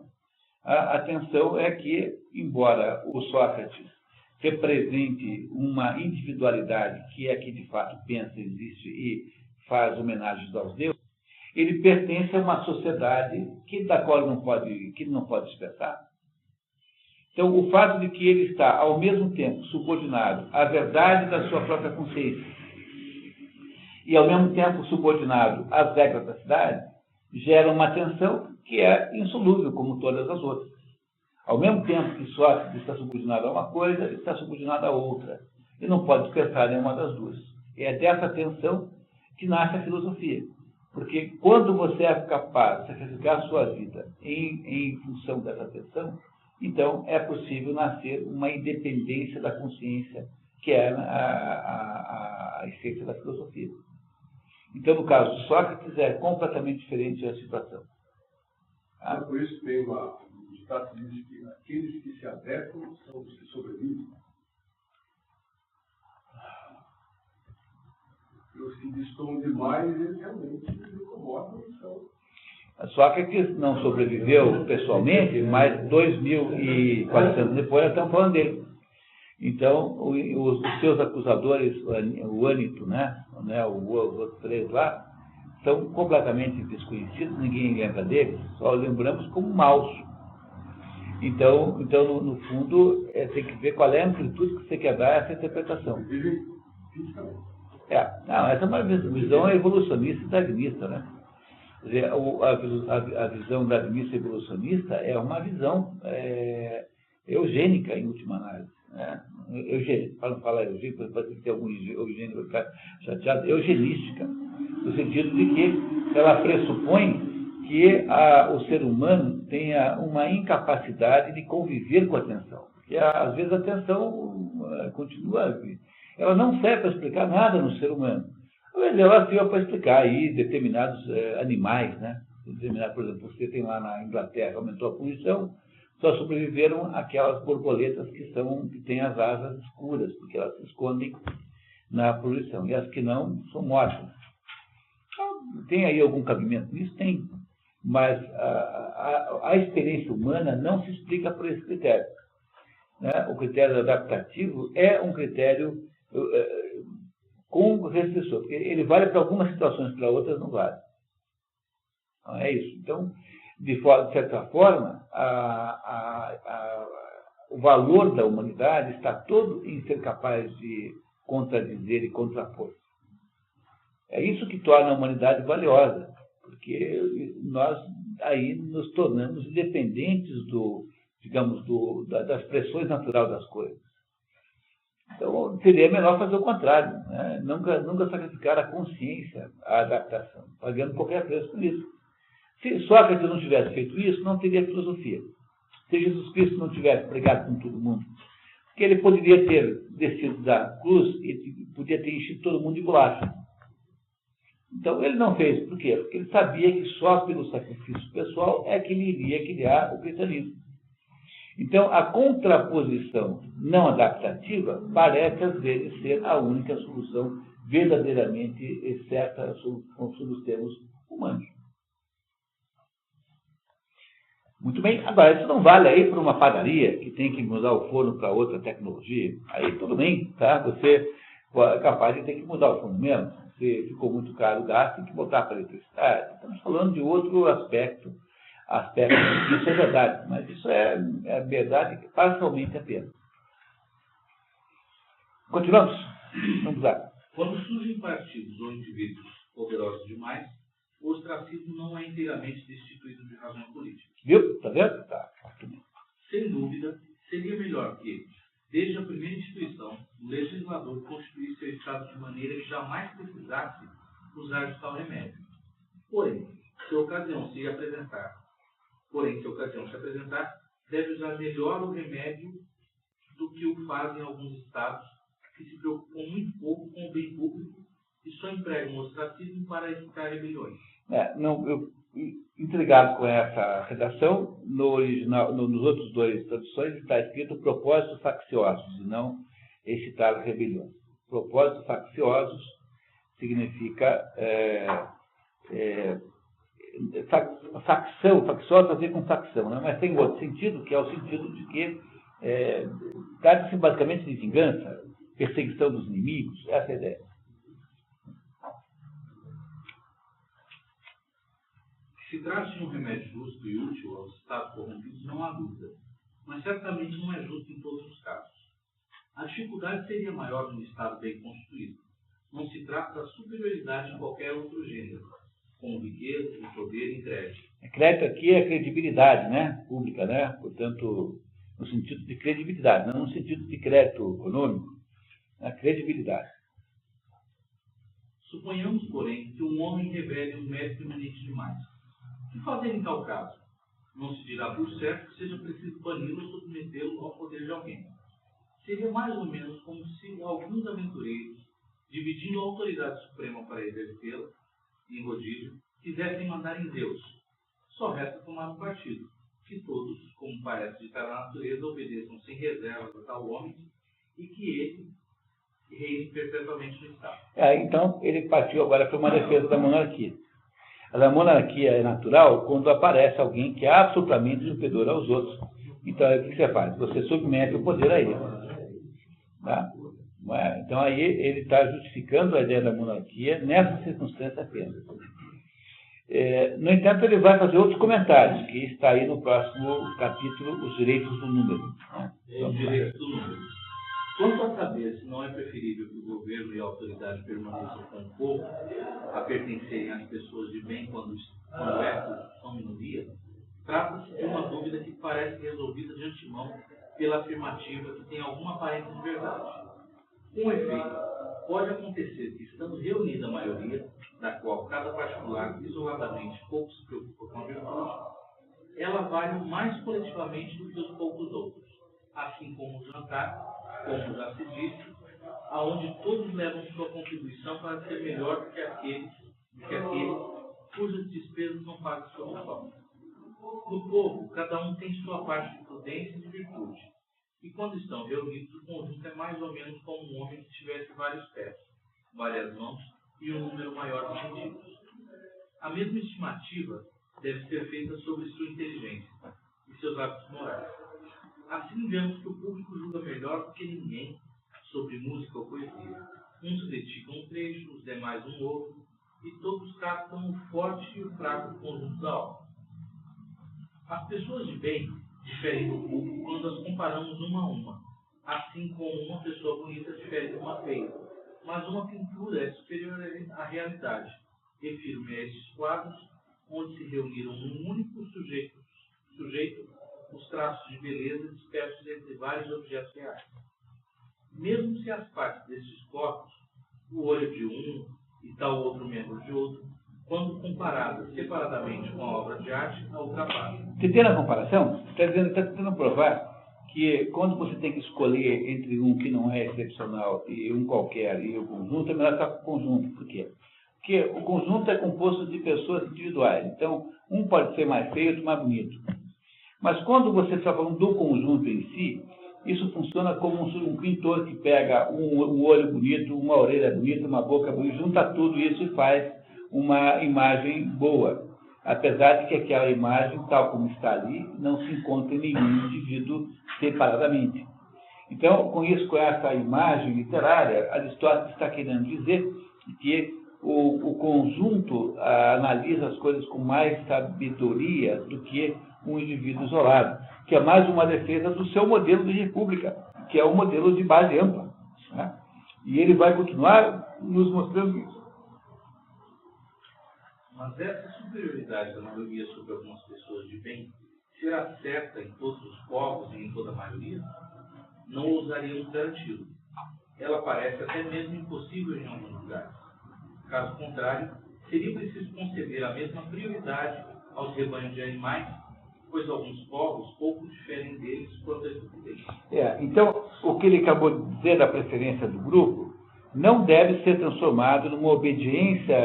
Speaker 1: A tensão é que, embora o Sócrates represente uma individualidade que é que de fato pensa, existe e faz homenagens aos deuses, ele pertence a uma sociedade da qual ele não pode expressar. Então, o fato de que ele está, ao mesmo tempo, subordinado à verdade da sua própria consciência e, ao mesmo tempo, subordinado às regras da cidade, gera uma tensão que é insolúvel, como todas as outras. Ao mesmo tempo que Sócrates está subordinado a uma coisa, ele está subordinado a outra. E não pode despertar nenhuma das duas. É dessa tensão que nasce a filosofia. Porque quando você é capaz de sacrificar a sua vida em função dessa tensão, então é possível nascer uma independência da consciência, que é a essência da filosofia. Então, no caso de Sócrates, é completamente diferente a situação.
Speaker 6: Ah, por isso tem um ditado que diz que aqueles que se adequam são os que sobrevivem. E os que destoam demais, eles realmente incomodam. Então...
Speaker 1: Sócrates não sobreviveu pessoalmente, mas 2.400 anos depois nós estamos falando dele. Então, os seus acusadores, o Ânito, né, os outros três lá, são completamente desconhecidos, ninguém lembra deles, só lembramos como maus. Então no fundo, tem que ver qual é a amplitude que você quer dar a essa interpretação. Essa é uma visão evolucionista e darwinista, né? Quer dizer, a visão darwinista evolucionista é uma visão eugênica, em última análise. Né? Eugênica, para não falar eugênica, pode ter algum eugênico vai ficar chateado, eugenística, no sentido de que ela pressupõe que o ser humano tenha uma incapacidade de conviver com a atenção. Porque, às vezes, a atenção continua... Ela não serve para explicar nada no ser humano. Ela serve para explicar aí determinados animais, né? Por exemplo, você tem lá na Inglaterra, aumentou a poluição, só sobreviveram aquelas borboletas que têm as asas escuras, porque elas se escondem na poluição. E as que não, são mortas. Então, tem aí algum cabimento nisso? Tem. Mas a experiência humana não se explica por esse critério. Né? O critério adaptativo é um critério com restrição, porque ele vale para algumas situações, para outras não vale. Então, é isso. Então, de certa forma, o valor da humanidade está todo em ser capaz de contradizer e contrapor. É isso que torna a humanidade valiosa, porque nós aí nos tornamos independentes das pressões naturais das coisas. Então, seria melhor fazer o contrário, né? Nunca sacrificar a consciência, a adaptação, pagando qualquer preço por isso. Se Sócrates não tivesse feito isso, não teria filosofia. Se Jesus Cristo não tivesse pregado com todo mundo, porque ele poderia ter descido da cruz e podia ter enchido todo mundo de bolacha. Então, ele não fez. Por quê? Porque ele sabia que só pelo sacrifício pessoal é que ele iria criar o cristianismo. Então, a contraposição não adaptativa parece, às vezes, ser a única solução verdadeiramente certa sob os termos humanos. Muito bem. Agora, isso não vale aí para uma padaria que tem que mudar o forno para outra tecnologia. Aí tudo bem, tá? Você é capaz de ter que mudar o forno mesmo. Se ficou muito caro o gás, tem que botar para a eletricidade. Estamos falando de outro aspecto. Isso é verdade, mas isso é verdade parcialmente apenas. Continuamos? Vamos lá.
Speaker 2: Quando surgem partidos ou indivíduos poderosos demais, o ostracismo não é inteiramente destituído de razão política.
Speaker 1: Viu? Está vendo? Tá.
Speaker 2: Sem dúvida, seria melhor que, desde a primeira instituição, o legislador constituísse seu Estado de maneira que jamais precisasse usar de tal remédio. Porém, se a ocasião se apresentar, deve usar melhor o remédio do que o fazem alguns Estados que se preocupam muito pouco com o bem público e só empregam o ostracismo para evitar rebeliões.
Speaker 1: Intrigado com essa redação, no original, nos outros dois traduções está escrito propósitos facciosos, e não excitar rebeliões. Propósitos facciosos significa facção, facciosa tem a ver com facção, né? Mas tem outro sentido, que é o sentido de que trata-se basicamente de vingança, perseguição dos inimigos, essa é a ideia.
Speaker 2: Se trata de um remédio justo e útil aos estados corrompidos, não há dúvida, mas certamente não é justo em todos os casos. A dificuldade seria maior de um estado bem constituído. Não se trata da superioridade em qualquer outro gênero, como riqueza, poder e crédito.
Speaker 1: Crédito aqui é credibilidade, né? Pública, né? Portanto, no sentido de credibilidade, não no sentido de crédito econômico, a credibilidade.
Speaker 2: Suponhamos, porém, que um homem revele um mérito eminente demais. O que fazer em tal caso? Não se dirá por certo que seja preciso bani-lo ou submetê-lo ao poder de alguém. Seria mais ou menos como se alguns aventureiros, dividindo a autoridade suprema para exercê-la, em rodízio, quisessem mandar em Deus. Só resta tomar um partido, que todos, como parece ditar a natureza, obedeçam sem reservas a tal homem e que ele reine perpetuamente no Estado.
Speaker 1: Então, ele partiu agora para uma defesa da monarquia. A monarquia é natural quando aparece alguém que é absolutamente superior aos outros. Então, o que você faz? Você submete o poder a ele. Tá? Então, aí ele está justificando a ideia da monarquia nessa circunstância apenas. No entanto, ele vai fazer outros comentários, que está aí no próximo capítulo, Os Direitos do Número.
Speaker 2: Os direitos do número. Quanto a saber se não é preferível que o governo e a autoridade permaneçam com o povo, a pertencerem às pessoas de bem quando essas são minoria, trata-se de uma dúvida que parece resolvida de antemão pela afirmativa que tem alguma aparência de verdade. Com efeito, pode acontecer que, estando reunida a maioria, da qual cada particular isoladamente pouco se preocupa com a virtude, ela vale mais coletivamente do que os poucos outros, assim como o jantar, como já se disse, aonde todos levam sua contribuição para ser melhor do que aquele cujas despesas não pagam sobre só. No povo, cada um tem sua parte de prudência e de virtude, e quando estão reunidos, o conjunto é mais ou menos como um homem que tivesse vários pés, várias mãos e um número maior de sentidos. A mesma estimativa deve ser feita sobre sua inteligência e seus hábitos morais. Assim vemos que o público julga melhor do que ninguém sobre música ou poesia. Uns criticam um trecho, os demais um outro, e todos captam o forte e o fraco do conjunto da obra. As pessoas de bem diferem do público quando as comparamos uma a uma, assim como uma pessoa bonita difere de uma feia. Mas uma pintura é superior à realidade. Refiro-me a estes quadros, onde se reuniram num único sujeito os traços de beleza dispersos entre vários objetos reais. Mesmo se as partes destes corpos, o olho de um e tal outro membro de outro, quando comparadas separadamente com a obra de arte, a ultrapassam.
Speaker 1: Entendendo a comparação? Está tentando provar que quando você tem que escolher entre um que não é excepcional e um qualquer e o conjunto, é melhor estar com o conjunto. Por quê? Porque o conjunto é composto de pessoas individuais. Então, um pode ser mais feio, outro mais bonito. Mas quando você está falando do conjunto em si, isso funciona como um pintor que pega um olho bonito, uma orelha bonita, uma boca bonita, junta tudo isso e faz uma imagem boa. Apesar de que aquela imagem, tal como está ali, não se encontra em nenhum indivíduo separadamente. Então, com essa imagem literária, Aristóteles está querendo dizer que o conjunto analisa as coisas com mais sabedoria do que um indivíduo isolado, que é mais uma defesa do seu modelo de república, que é o modelo de base ampla. Né? E ele vai continuar nos mostrando isso.
Speaker 2: Mas essa superioridade da maioria sobre algumas pessoas de bem será certa em todos os povos e em toda a maioria? Não ousaríamos garanti-lo. Ela parece até mesmo impossível em alguns lugares. Caso contrário, seria preciso conceder a mesma prioridade aos rebanhos de animais, pois alguns povos pouco diferem deles quanto à estupidez.
Speaker 1: Então, o que ele acabou de dizer da preferência do grupo não deve ser transformado numa obediência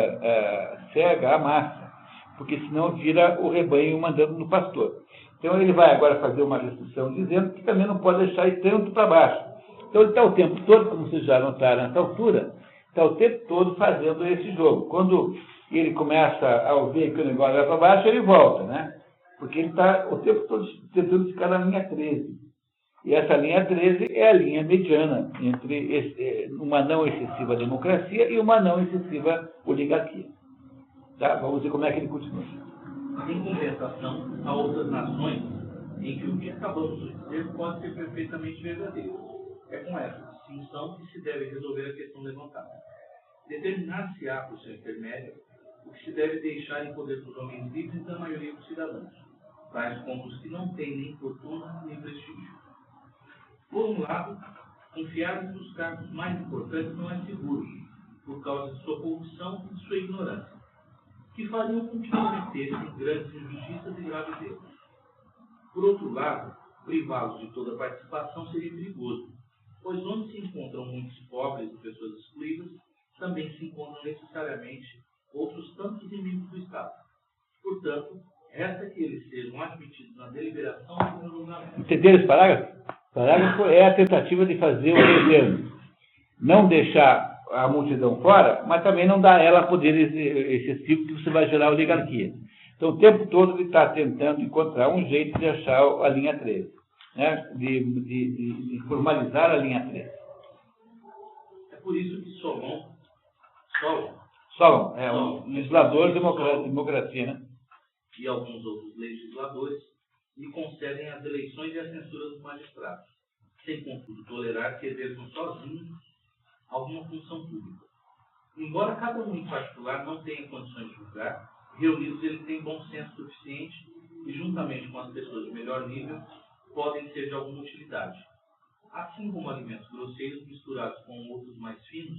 Speaker 1: cega à massa, porque senão vira o rebanho mandando no pastor. Então ele vai agora fazer uma restrição dizendo que também não pode deixar ir tanto para baixo. Então ele está o tempo todo, como vocês já notaram nessa altura, está o tempo todo fazendo esse jogo. Quando ele começa a ver que o negócio vai para baixo, ele volta, né? Porque ele está o tempo todo tentando ficar na linha 13. E essa linha 13 é a linha mediana entre uma não excessiva democracia e uma não excessiva oligarquia. Tá? Vamos ver como é que ele continua.
Speaker 2: Em compensação a outras nações em que o que acabamos de dizer pode ser perfeitamente verdadeiro. É com essa distinção que se deve resolver a questão levantada. Determinar-se-á por seu intermédio o que se deve deixar em poder dos homens livres da maioria dos cidadãos, tais como os que não têm nem fortuna nem prestígio. Por um lado, confiar-lhes os cargos mais importantes não é seguro, por causa de sua corrupção e de sua ignorância, que fariam com que cometessem grandes injustiças e graves erros. Por outro lado, privá-los de toda participação seria perigoso, pois onde se encontram muitos pobres e pessoas excluídas, também se encontram necessariamente outros tantos inimigos do Estado. Portanto, resta que eles sejam admitidos na deliberação e no julgamento.
Speaker 1: Entenderam esse parágrafo? O parágrafo é a tentativa de fazer o governo não deixar a multidão fora, mas também não dá a ela poder excessivo que você vai gerar oligarquia. Então, o tempo todo ele está tentando encontrar um jeito de achar a linha 13, né? de formalizar a linha 13.
Speaker 2: É por isso que Solon
Speaker 1: É um legislador democracia, né?
Speaker 2: E alguns outros legisladores lhe concedem as eleições e a censura dos magistrados, sem contudo tolerar que exerçam sozinhos alguma função pública. Embora cada um em particular não tenha condições de julgar, reunidos eles têm bom senso suficiente e, juntamente com as pessoas de melhor nível, podem ser de alguma utilidade. Assim como alimentos grosseiros misturados com outros mais finos,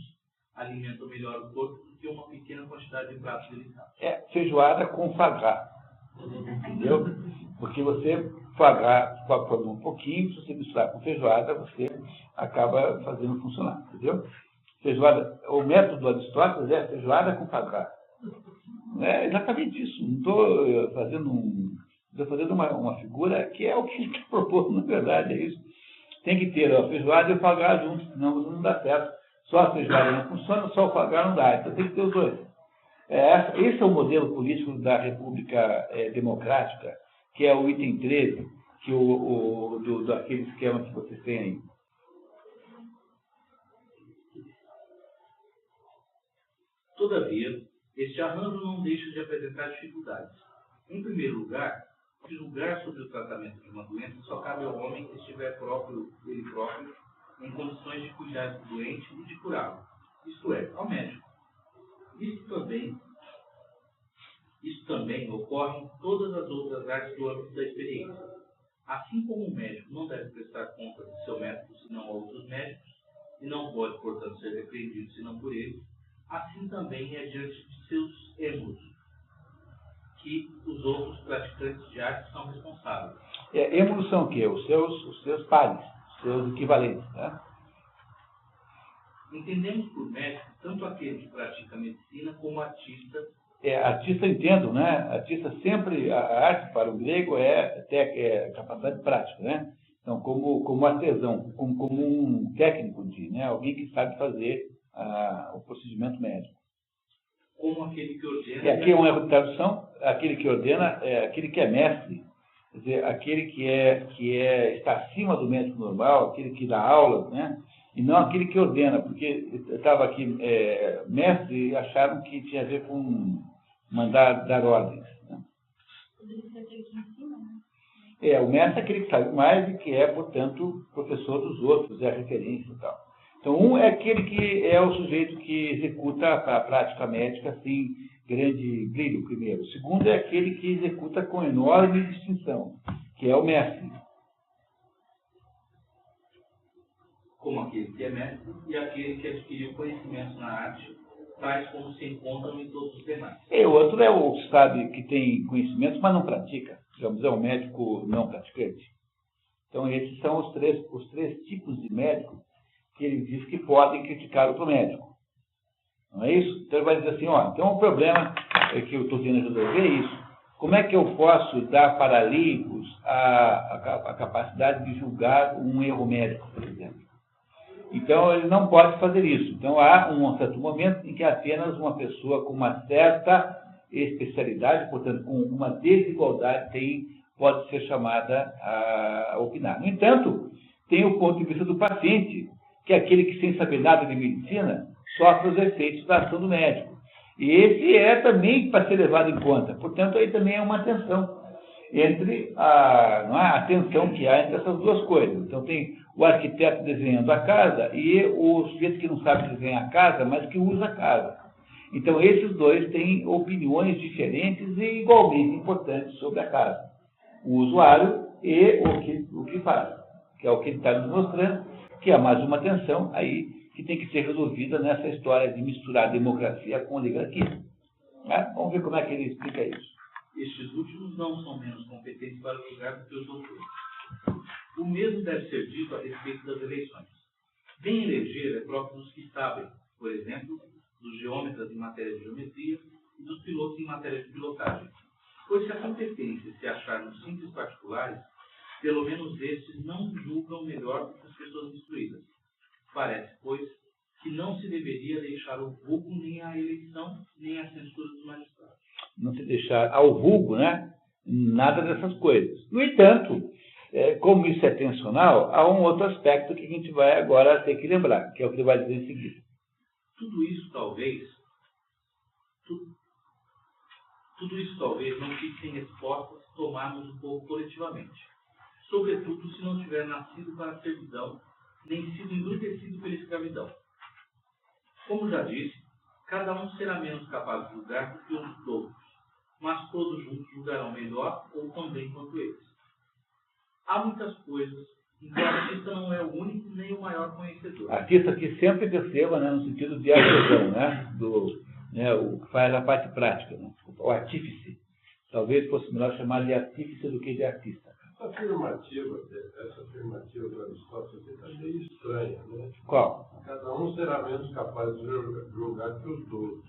Speaker 2: alimentam melhor o corpo do que uma pequena quantidade de pratos delicados.
Speaker 1: É feijoada com foie gras, entendeu? Porque você, foie gras, come um pouquinho, se você misturar com feijoada, você acaba fazendo funcionar, entendeu? Feijoada, o método do Aristóteles é feijoada com foie gras. É exatamente isso. Não estou fazendo uma figura que é o que ele está propondo, na verdade, é isso. Tem que ter a feijoada e o foie gras juntos, senão não dá certo. Só a feijoada não funciona, só o foie gras não dá. Então tem que ter os dois. Esse é o modelo político da República Democrática, que é o item 13, que daquele esquema que vocês têm aí.
Speaker 2: Todavia, este arranjo não deixa de apresentar dificuldades. Em primeiro lugar, julgar sobre o tratamento de uma doença só cabe ao homem que estiver ele próprio em condições de cuidar do doente e de curá-lo, isto é, ao médico. Isso também ocorre em todas as outras artes do âmbito da experiência. Assim como o médico não deve prestar conta de seu método senão a outros médicos, e não pode, portanto, ser repreendido senão por eles, assim também é diante de seus êmulos que os outros praticantes de arte são responsáveis.
Speaker 1: Êmulos são o quê? Os seus pares, os seus equivalentes, tá?
Speaker 2: Entendemos por médico tanto aquele que pratica medicina como artista.
Speaker 1: Artista entendo, né? Artista sempre, a arte para o grego é capacidade prática, né? Então, como artesão, como um técnico né? Alguém que sabe fazer o procedimento médico.
Speaker 2: Como aquele que ordena.
Speaker 1: E aqui é um erro de tradução, aquele que ordena é aquele que é mestre, quer dizer, aquele que está acima do médico normal, aquele que dá aulas, né? E não aquele que ordena, porque estava aqui mestre e acharam que tinha a ver com mandar dar ordens. Né? O mestre é aquele que sabe mais e que é, portanto, professor dos outros, é a referência e tal. Então, um é aquele que é o sujeito que executa a prática médica, assim, grande brilho, primeiro. O segundo é aquele que executa com enorme distinção, que é o mestre.
Speaker 2: Como aquele que é mestre e aquele que adquiriu conhecimentos na arte, tais como se encontram em todos os demais.
Speaker 1: E o outro é o que sabe que tem conhecimentos, mas não pratica. Digamos, é um médico não praticante. Então, esses são os três tipos de médico que ele diz que podem criticar outro médico. Não é isso? Então ele vai dizer assim, então o problema que eu estou tentando resolver é isso. Como é que eu posso dar para leigos a capacidade de julgar um erro médico, por exemplo? Então ele não pode fazer isso. Então há um certo momento em que apenas uma pessoa com uma certa especialidade, portanto com uma desigualdade, pode ser chamada a opinar. No entanto, tem o ponto de vista do paciente, que é aquele que, sem saber nada de medicina, sofre os efeitos da ação do médico. E esse é também para ser levado em conta. Portanto, aí também é uma tensão entre a tensão que há entre essas duas coisas. Então, tem o arquiteto desenhando a casa e o sujeito que não sabe desenhar a casa, mas que usa a casa. Então, esses dois têm opiniões diferentes e igualmente importantes sobre a casa. O usuário e o que faz, que é o que ele está nos mostrando, que há mais uma tensão aí que tem que ser resolvida nessa história de misturar democracia com oligarquia. Vamos ver como é que ele explica isso.
Speaker 2: Estes últimos não são menos competentes para julgar do que os outros. O mesmo deve ser dito a respeito das eleições. Bem eleger é próprio dos que sabem, por exemplo, dos geômetras em matéria de geometria e dos pilotos em matéria de pilotagem. Pois se a competência se achar nos simples particulares, pelo menos estes não julgam melhor do que as pessoas instruídas. Parece, pois, que não se deveria deixar ao vulgo nem a eleição, nem a censura dos magistrados.
Speaker 1: Não se deixar ao vulgo, né? Nada dessas coisas. No entanto, como isso é tensional, há um outro aspecto que a gente vai agora ter que lembrar, que é o que ele vai dizer em seguida.
Speaker 2: Tudo isso talvez não fique sem respostas tomadas um pouco coletivamente. Sobretudo se não tiver nascido para a servidão, nem sido embrutecido pela escravidão. Como já disse, cada um será menos capaz de julgar do que os outros, mas todos juntos julgarão melhor ou tão bem quanto eles. Há muitas coisas em que o artista não é o único nem o maior conhecedor.
Speaker 1: Artista que sempre perceba, né, no sentido de artesão, né, o que faz a parte prática, né, o artífice. Talvez fosse melhor chamar de artífice do que de artista.
Speaker 6: Essa afirmativa do Aristóteles está meio estranha, né?
Speaker 1: Qual?
Speaker 6: Cada um será menos capaz de julgar que os outros,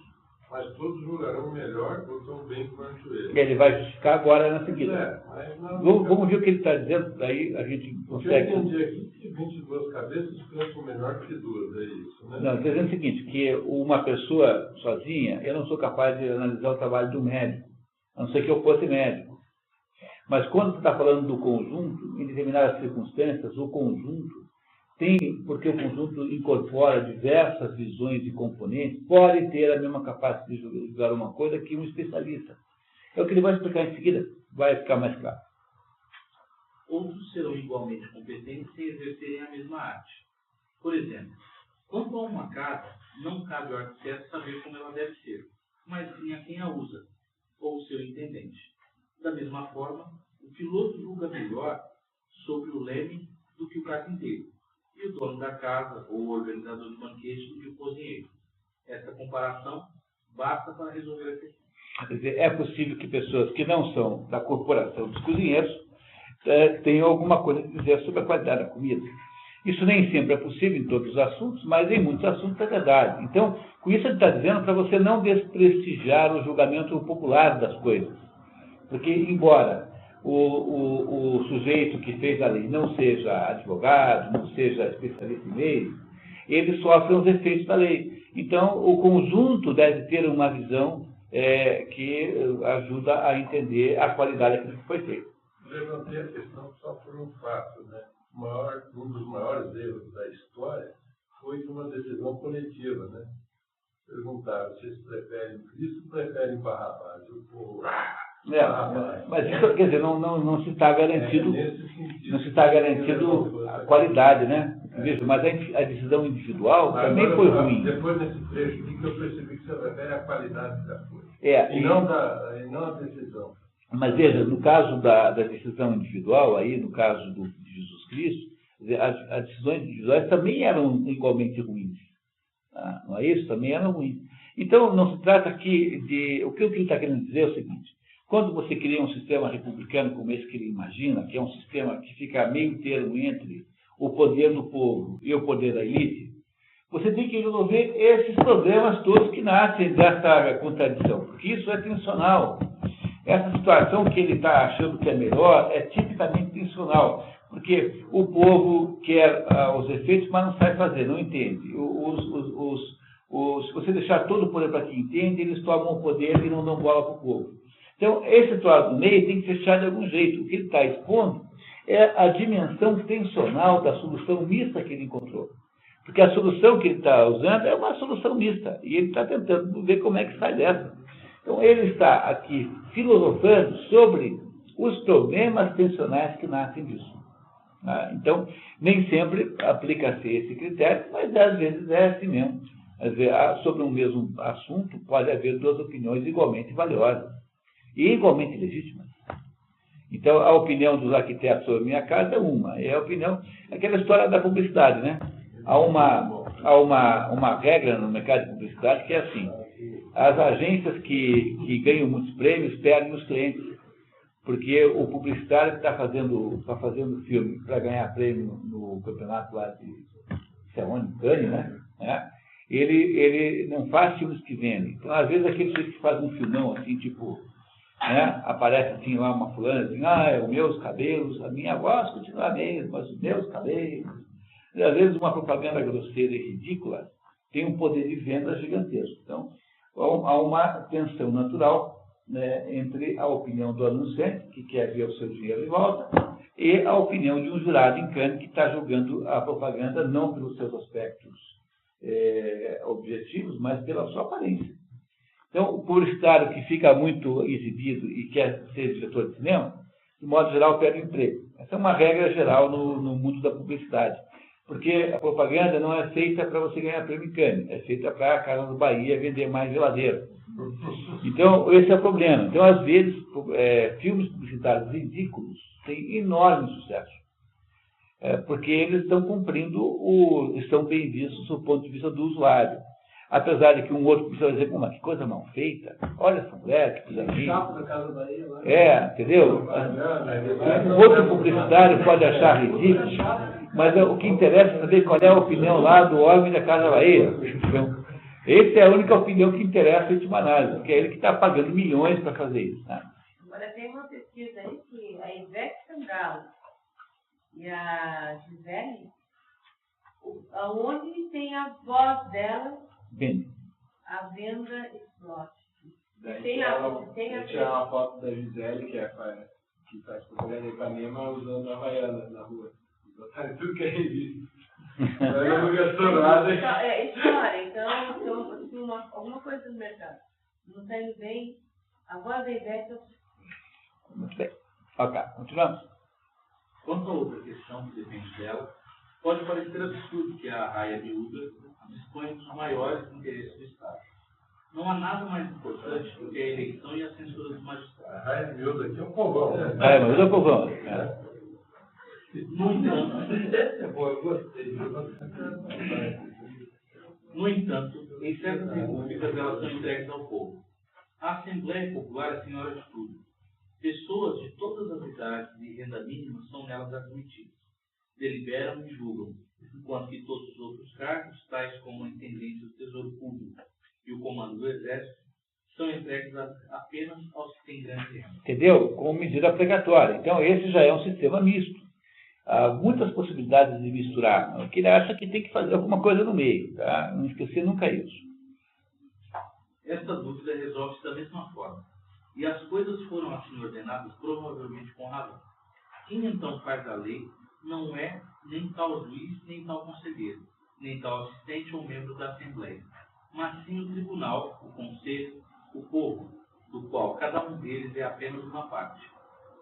Speaker 6: mas todos julgarão melhor ou tão bem quanto ele.
Speaker 1: Ele vai justificar agora na seguida.
Speaker 6: Mas não,
Speaker 1: Vamos ver o que ele está dizendo, daí a gente consegue...
Speaker 6: Eu entendi aqui que 22 cabeças pensam melhor que duas, é isso, né?
Speaker 1: Não, estou dizendo o seguinte, que uma pessoa sozinha, eu não sou capaz de analisar o trabalho do médico, a não ser que eu fosse médico. Mas quando você está falando do conjunto, em determinadas circunstâncias, o conjunto tem, porque o conjunto incorpora diversas visões e componentes, pode ter a mesma capacidade de julgar uma coisa que um especialista. É o que ele vai explicar em seguida, vai ficar mais claro.
Speaker 2: Outros serão igualmente competentes em exercerem a mesma arte. Por exemplo, quanto a uma casa, não cabe ao arquiteto saber como ela deve ser, mas sim a quem a usa, ou o seu intendente. Da mesma forma, o piloto julga melhor sobre o leme do que o carpinteiro, e o dono da casa ou o organizador de banquete do que o cozinheiro. Essa comparação basta para resolver a questão.
Speaker 1: Quer dizer, é possível que pessoas que não são da corporação dos cozinheiros tenham alguma coisa a dizer sobre a qualidade da comida. Isso nem sempre é possível em todos os assuntos, mas em muitos assuntos é verdade. Então, com isso ele está dizendo para você não desprestigiar o julgamento popular das coisas. Porque, embora o sujeito que fez a lei não seja advogado, não seja especialista em lei, ele sofre os efeitos da lei. Então, o conjunto deve ter uma visão que ajuda a entender a qualidade daquilo que foi feito.
Speaker 6: Levantei a questão só por um fato, né? Um dos maiores erros da história foi uma decisão coletiva, né? Perguntaram, vocês preferem Cristo ou preferem Barrabás? O povo...
Speaker 1: Mas isso, quer dizer, não se está garantido, não se está garantido a qualidade, né? Veja, mas a decisão individual também foi ruim.
Speaker 6: Depois desse trecho aqui que eu percebi que você refere à qualidade da coisa. E não a decisão.
Speaker 1: Mas veja, no caso da decisão individual, aí no caso de Jesus Cristo, as decisões individuais também eram igualmente ruins. Não é isso? Também eram ruins. Então, não se trata aqui de... O que ele está querendo dizer é o seguinte: quando você cria um sistema republicano como esse que ele imagina, que é um sistema que fica meio termo entre o poder do povo e o poder da elite, você tem que resolver esses problemas todos que nascem dessa contradição, porque isso é tensional. Essa situação que ele está achando que é melhor é tipicamente tensional, porque o povo quer os efeitos, mas não sabe fazer, não entende. Se você deixar todo o poder para quem entende, eles tomam o poder e não dão bola para o povo. Então, esse troço do meio tem que fechar de algum jeito. O que ele está expondo é a dimensão tensional da solução mista que ele encontrou. Porque a solução que ele está usando é uma solução mista, e ele está tentando ver como é que sai dessa. Então, ele está aqui filosofando sobre os problemas tensionais que nascem disso. Então, nem sempre aplica-se esse critério, mas às vezes é assim mesmo. Às vezes, sobre um mesmo assunto, pode haver duas opiniões igualmente valiosas e igualmente legítimas. Então, a opinião dos arquitetos sobre minha casa é uma. É a opinião, aquela história da publicidade, né? Há uma regra no mercado de publicidade que é assim: as agências que ganham muitos prêmios perdem os clientes, porque o publicitário que está fazendo filme para ganhar prêmio no campeonato lá de Cannes, né? Ele não faz filmes que vendem. Então, às vezes, aquele sujeito que faz um filmão assim, tipo, aparece assim lá uma fulana, assim, os meus cabelos, a minha voz continua a mesma, mas os meus cabelos. E, às vezes, uma propaganda grosseira e ridícula tem um poder de venda gigantesco. Então, há uma tensão natural, né, entre a opinião do anunciante, que quer ver o seu dinheiro de volta, e a opinião de um jurado em Cannes, que está julgando a propaganda não pelos seus aspectos objetivos, mas pela sua aparência. Então, o publicitário que fica muito exibido e quer ser diretor de cinema, de modo geral, perde o emprego. Essa é uma regra geral no mundo da publicidade. Porque a propaganda não é feita para você ganhar prêmio em Cannes, é feita para a Casa do Bahia vender mais geladeira. Então, esse é o problema. Então, às vezes, filmes publicitários ridículos têm enorme sucesso. Porque eles estão estão bem vistos do ponto de vista do usuário. Apesar de que um outro precisa dizer, que coisa mal feita, olha essa mulher, que coisa linda.
Speaker 3: Da Casa Bahia, lá.
Speaker 1: Entendeu? Outro publicitário pode achar ridículo, mas o que interessa é saber qual é a opinião lá do homem da Casa Bahia. Então, essa é a única opinião que interessa em última análise, porque é ele que está pagando milhões para fazer isso. Né?
Speaker 7: Agora tem uma pesquisa aí que a Ivete Sangalo e a Gisele, onde tem a voz dela,
Speaker 1: Bem,
Speaker 7: a venda explode.
Speaker 4: Daí
Speaker 7: Tem
Speaker 4: tirar uma foto da Gisele, que faz propaganda em Ipanema, usando a Havaiana na rua. Botaram tudo que é revista. Ela não gastou nada.
Speaker 7: História, então alguma coisa no mercado. Não está indo bem, a voz da Ivete...
Speaker 1: muito bem. Ok, continuamos.
Speaker 2: Quanto a outra questão que depende dela, pode parecer absurdo que a raia miúda dispõe dos maiores interesses do Estado. Não há nada mais importante do que a eleição e a censura dos magistrados.
Speaker 6: A raia miúda aqui é um povão.
Speaker 1: Raia miúda é um povão.
Speaker 2: No entanto, em certas repúblicas elas são entregues ao povo. A Assembleia Popular é a senhora de tudo. Pessoas de todas as idades e renda mínima são nelas admitidas. Deliberam e julgam, enquanto que todos os outros cargos, tais como a intendência do Tesouro Público e o comando do Exército, são entregues apenas aos que têm grande renda.
Speaker 1: Entendeu? Como medida precatória. Então, esse já é um sistema misto. Há muitas possibilidades de misturar. Que ele acha que tem que fazer alguma coisa no meio. Tá? Não esquecer nunca isso.
Speaker 2: Esta dúvida resolve-se da mesma forma. E as coisas foram assim ordenadas, provavelmente com razão. Quem então faz a lei não é nem tal juiz, nem tal conselheiro, nem tal assistente ou membro da Assembleia, mas sim o tribunal, o conselho, o povo, do qual cada um deles é apenas uma parte.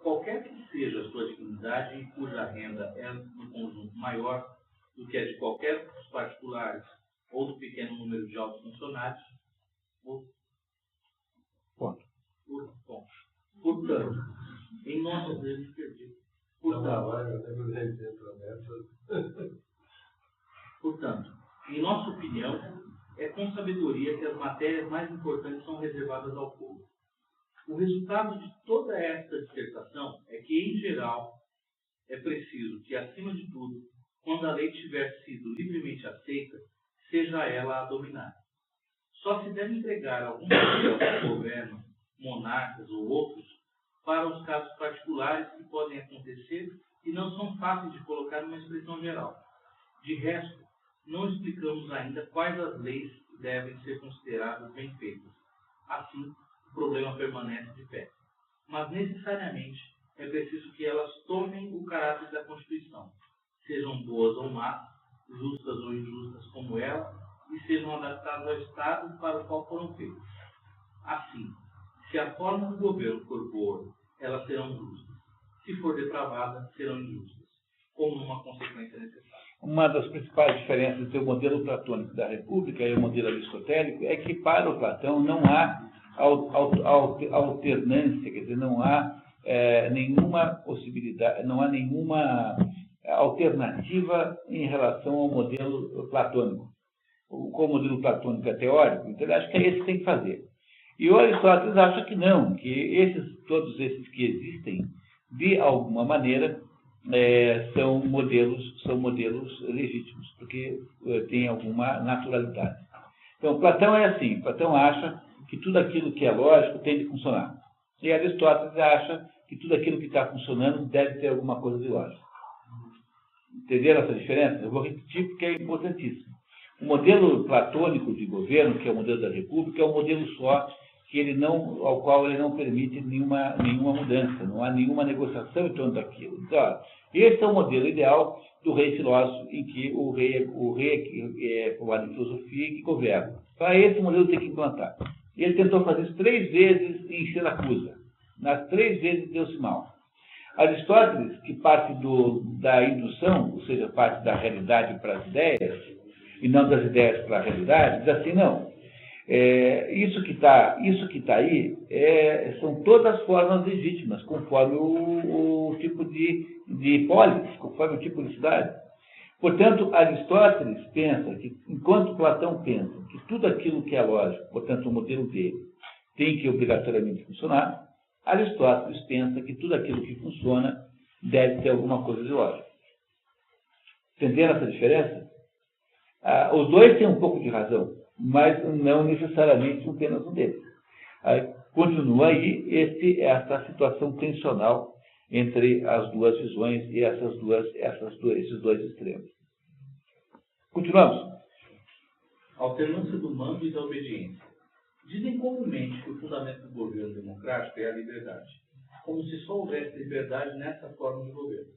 Speaker 2: Qualquer que seja a sua dignidade e cuja renda é, no conjunto, maior do que a de qualquer dos particulares ou do pequeno número de altos funcionários, portanto, em nosso Portanto, em nossa opinião, é com sabedoria que as matérias mais importantes são reservadas ao povo. O resultado de toda esta dissertação é que, em geral, é preciso que, acima de tudo, quando a lei tiver sido livremente aceita, seja ela a dominar. Só se deve entregar algum papel do governo, monarcas ou outros, para os casos particulares que podem acontecer e não são fáceis de colocar numa expressão geral. De resto, não explicamos ainda quais as leis devem ser consideradas bem feitas. Assim, o problema permanece de pé. Mas, necessariamente, é preciso que elas tomem o caráter da Constituição, sejam boas ou más, justas ou injustas como ela, e sejam adaptadas ao Estado para o qual foram feitas. Assim, se a forma do governo for boa, elas serão justas. Se for depravada, serão injustas, como uma consequência necessária.
Speaker 1: Uma das principais diferenças entre o modelo platônico da República e o modelo aristotélico é que, para o Platão, não há alternância, quer dizer, não há nenhuma possibilidade, não há nenhuma alternativa em relação ao modelo platônico. Como o modelo platônico é teórico, então ele acha que é esse que tem que fazer. E o Aristóteles acha que não, que todos esses que existem, de alguma maneira, são modelos legítimos, porque têm alguma naturalidade. Então, Platão é assim, Platão acha que tudo aquilo que é lógico tem de funcionar. E Aristóteles acha que tudo aquilo que está funcionando deve ter alguma coisa de lógico. Entenderam essa diferença? Eu vou repetir porque é importantíssimo. O modelo platônico de governo, que é o modelo da República, é um modelo só, ao qual ele não permite nenhuma mudança, não há nenhuma negociação em torno daquilo. Então, esse é o modelo ideal do rei filósofo, em que o rei é formado em filosofia e que governa. Para esse modelo tem que implantar. Ele tentou fazer isso 3 vezes em Siracusa. Nas 3 vezes deu-se mal. Aristóteles, que parte da indução, ou seja, parte da realidade para as ideias, e não das ideias para a realidade, diz assim, não. Isso que está aí são todas formas legítimas, conforme o tipo de polis, conforme o tipo de cidade. Portanto, Aristóteles pensa que, enquanto Platão pensa que tudo aquilo que é lógico, portanto, o modelo dele, tem que obrigatoriamente funcionar, Aristóteles pensa que tudo aquilo que funciona deve ter alguma coisa de lógico. Entenderam essa diferença? Os dois têm um pouco de razão, mas não necessariamente apenas um deles. Continua aí essa situação tensional entre as duas visões e esses dois extremos. Continuamos.
Speaker 2: Alternância do mando e da obediência. Dizem comumente que o fundamento do governo democrático é a liberdade, como se só houvesse liberdade nessa forma de governo.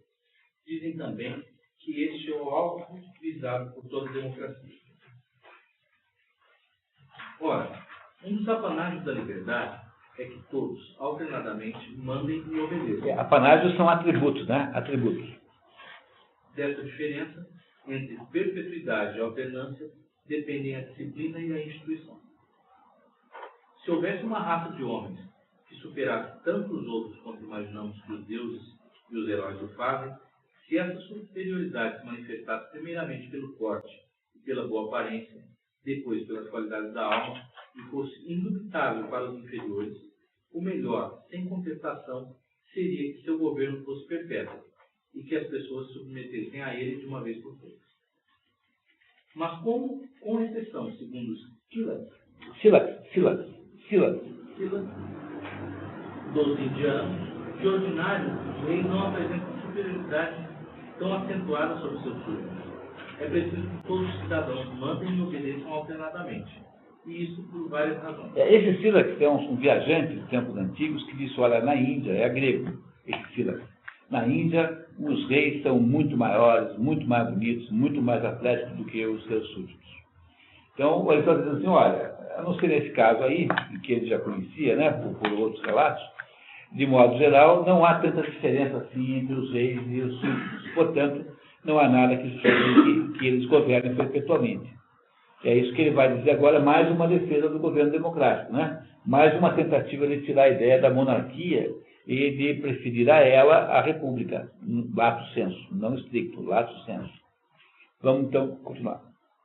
Speaker 2: Dizem também que este é o alvo visado por toda a democracia. Ora, um dos apanágios da liberdade é que todos, alternadamente, mandem e obedeçam.
Speaker 1: Apanágios são atributos, né? Atributos.
Speaker 2: Dessa diferença, entre perpetuidade e alternância, dependem a disciplina e a instituição. Se houvesse uma raça de homens que superasse tanto os outros quanto imaginamos que os deuses e os heróis o fazem, se essa superioridade se manifestasse primeiramente pelo porte e pela boa aparência, depois pelas qualidades da alma, e fosse indubitável para os inferiores, o melhor, sem contestação, seria que seu governo fosse perpétuo e que as pessoas se submetessem a ele de uma vez por todas. Mas como, com exceção, segundo
Speaker 1: Silas,
Speaker 2: dos indianos, de ordinário, os reis não apresentam superioridade tão acentuada sobre seus súditos. É preciso que todos os cidadãos mandem e obedeçam alternadamente. E isso por várias razões.
Speaker 1: Esse Silas é um viajante dos tempos antigos que disse, olha, na Índia, é grego, esse Silas. Na Índia, os reis são muito maiores, muito mais bonitos, muito mais atléticos do que os seus súditos. Então, ele está dizendo assim, olha, a não ser nesse caso aí, que ele já conhecia, né, por outros relatos, de modo geral, não há tanta diferença assim entre os reis e os súditos. Portanto, não há nada que justifique que eles governem perpetuamente. É isso que ele vai dizer agora, mais uma defesa do governo democrático, né? Mais uma tentativa de tirar a ideia da monarquia e de preferir a ela a república, lato sensu, não estricto, lato sensu. Vamos então continuar.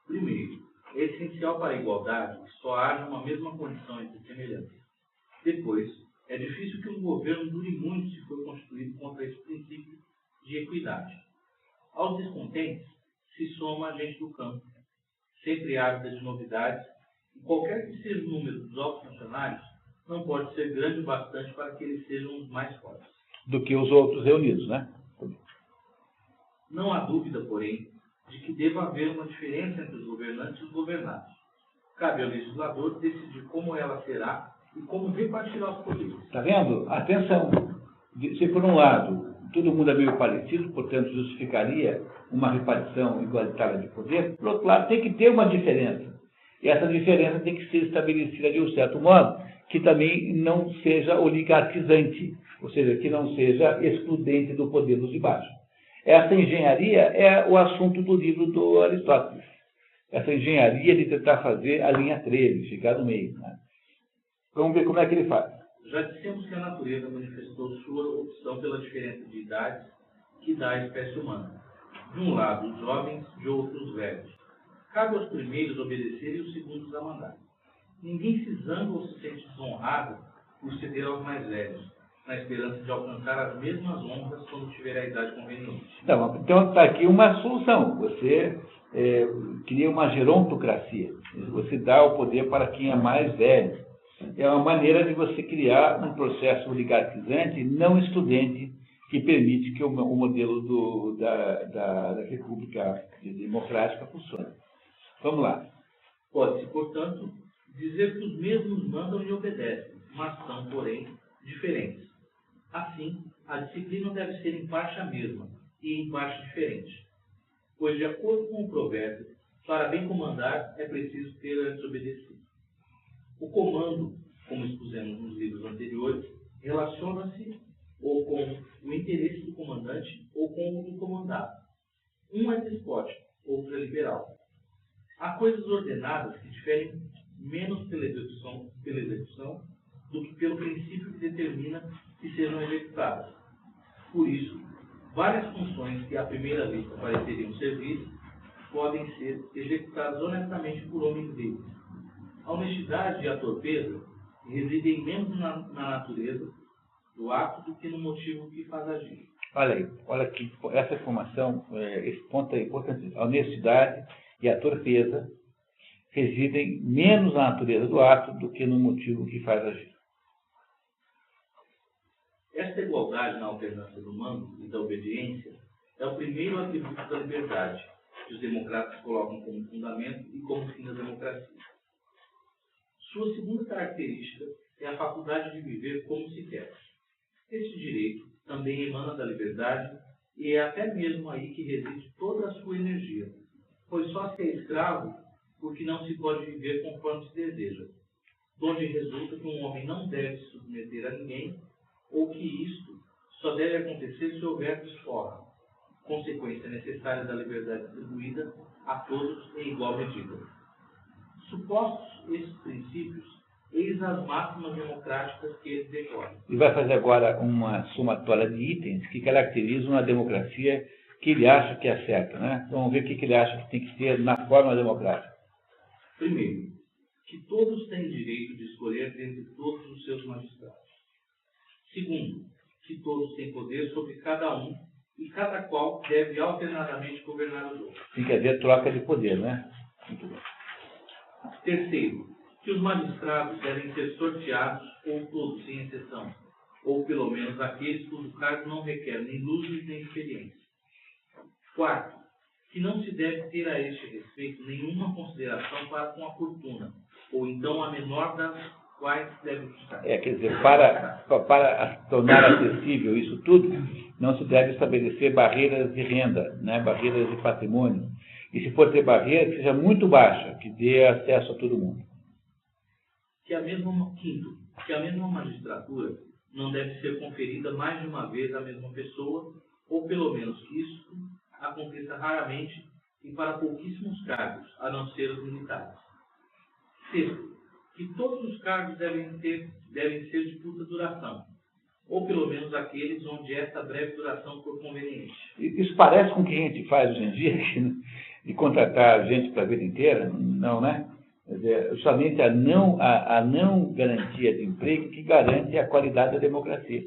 Speaker 2: Primeiro, é essencial para a igualdade que só haja uma mesma condição entre semelhantes. Depois, é difícil que um governo dure muito se for constituído contra esse princípio de equidade. Aos descontentes se soma a gente do campo, sempre ávida de novidades, e qualquer que seja o número dos altos funcionários, não pode ser grande o bastante para que eles sejam os mais fortes.
Speaker 1: Do que os outros reunidos, né?
Speaker 2: Não há dúvida, porém, de que deva haver uma diferença entre os governantes e os governados. Cabe ao legislador decidir como ela será e como repartirá os poderes.
Speaker 1: Está vendo? Atenção! Se por um lado todo mundo é meio parecido, portanto justificaria uma repartição igualitária de poder, por outro lado tem que ter uma diferença. E essa diferença tem que ser estabelecida de um certo modo, que também não seja oligarquizante, ou seja, que não seja excludente do poder dos de baixo. Essa engenharia é o assunto do livro do Aristóteles. Essa engenharia de tentar fazer a linha 13, ficar no meio. Né? Vamos ver como é que ele faz.
Speaker 2: Já dissemos que a natureza manifestou sua opção pela diferença de idades que dá à espécie humana. De um lado, os jovens, de outro, os velhos. Cabe aos primeiros obedecer e os segundos a mandar. Ninguém se zanga ou se sente desonrado por ceder aos mais velhos, na esperança de alcançar as mesmas honras quando tiver a idade conveniente.
Speaker 1: Então está aqui uma solução. Você cria uma gerontocracia. Você dá o poder para quem é mais velho. É uma maneira de você criar um processo oligarquizante não excludente que permite que o modelo da República Democrática funcione. Vamos lá.
Speaker 2: Pode-se, portanto, dizer que os mesmos mandam e obedecem, mas são, porém, diferentes. Assim, a disciplina deve ser em parte a mesma e em parte diferente. Pois, de acordo com o provérbio, para bem comandar é preciso ter antes obedecido. O comando, como expusemos nos livros anteriores, relaciona-se ou com o interesse do comandante ou com o do comandado. Um é despótico, outro é liberal. Há coisas ordenadas que diferem menos pela execução do que pelo princípio que determina que sejam executadas. Por isso, várias funções que à primeira vista pareceriam servir podem ser executadas honestamente por homens livres. A honestidade e a torpeza residem menos na natureza do ato do que no motivo que faz agir.
Speaker 1: Olha aí, olha aqui, essa informação, esse ponto é importante. A honestidade e a torpeza residem menos na natureza do ato do que no motivo que faz agir.
Speaker 2: Esta igualdade na alternância do mando e da obediência é o primeiro atributo da liberdade, que os democratas colocam como fundamento e como fim da democracia. Sua segunda característica é a faculdade de viver como se quer. Este direito também emana da liberdade e é até mesmo aí que reside toda a sua energia, pois só se é escravo porque não se pode viver conforme se deseja, donde resulta que um homem não deve se submeter a ninguém ou que isto só deve acontecer se houver desforra, consequência necessária da liberdade atribuída a todos em igual medida. Supostos esses princípios, eis as máximas democráticas que eles decorrem.
Speaker 1: E vai fazer agora uma somatória de itens que caracterizam a democracia que ele acha que é certa, né? Vamos ver o que ele acha que tem que ser na forma democrática.
Speaker 2: Primeiro, que todos têm direito de escolher dentre todos os seus magistrados. Segundo, que todos têm poder sobre cada um e cada qual deve alternadamente governar os outros.
Speaker 1: Tem que haver troca de poder, né? Muito bem.
Speaker 2: Terceiro, que os magistrados devem ser sorteados, ou todos, sem exceção, ou pelo menos aqueles cujo cargo não requer nem luzes nem experiência. Quarto, que não se deve ter a este respeito nenhuma consideração para com a fortuna, ou então a menor das quais deve buscar.
Speaker 1: Quer dizer, para tornar acessível isso tudo, não se deve estabelecer barreiras de renda, né? Barreiras de patrimônio. E se for ter barreira, que seja muito baixa, que dê acesso a todo mundo.
Speaker 2: Quinto, que a mesma magistratura não deve ser conferida mais de uma vez à mesma pessoa, ou pelo menos que isso aconteça raramente e para pouquíssimos cargos, a não ser os militares. Sexto, que todos os cargos devem ser de curta duração, ou pelo menos aqueles onde essa breve duração for conveniente.
Speaker 1: Isso parece com o que a gente faz hoje em dia, de contratar gente para a vida inteira? Não, né? Quer dizer, justamente a não garantia de emprego que garante a qualidade da democracia.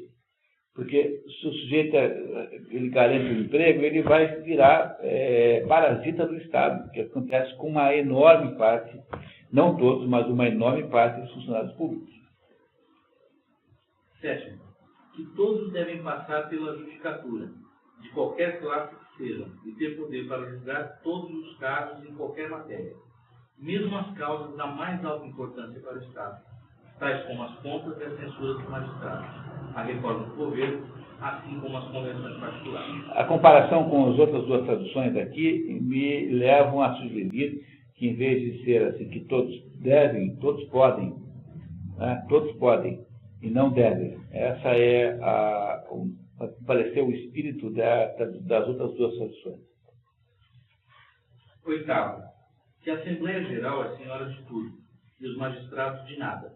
Speaker 1: Porque se o sujeito ele garante o emprego, ele vai virar parasita do Estado, que acontece com uma enorme parte, não todos, mas uma enorme parte dos funcionários públicos.
Speaker 2: Sétimo, que todos devem passar pela judicatura, de qualquer classe que sejam, e ter poder para julgar todos os casos em qualquer matéria, mesmo as causas da mais alta importância para o Estado, tais como as contas e as censuras dos magistrados, a reforma do governo, assim como as convenções particulares.
Speaker 1: A comparação com as outras duas traduções aqui me levam a sugerir que, em vez de ser assim, que todos devem, todos podem, né? Todos podem e não devem. Essa é pareceu o espírito das outras duas traduções.
Speaker 2: Oitavo, que a Assembleia Geral é senhora de tudo, e os magistrados de nada,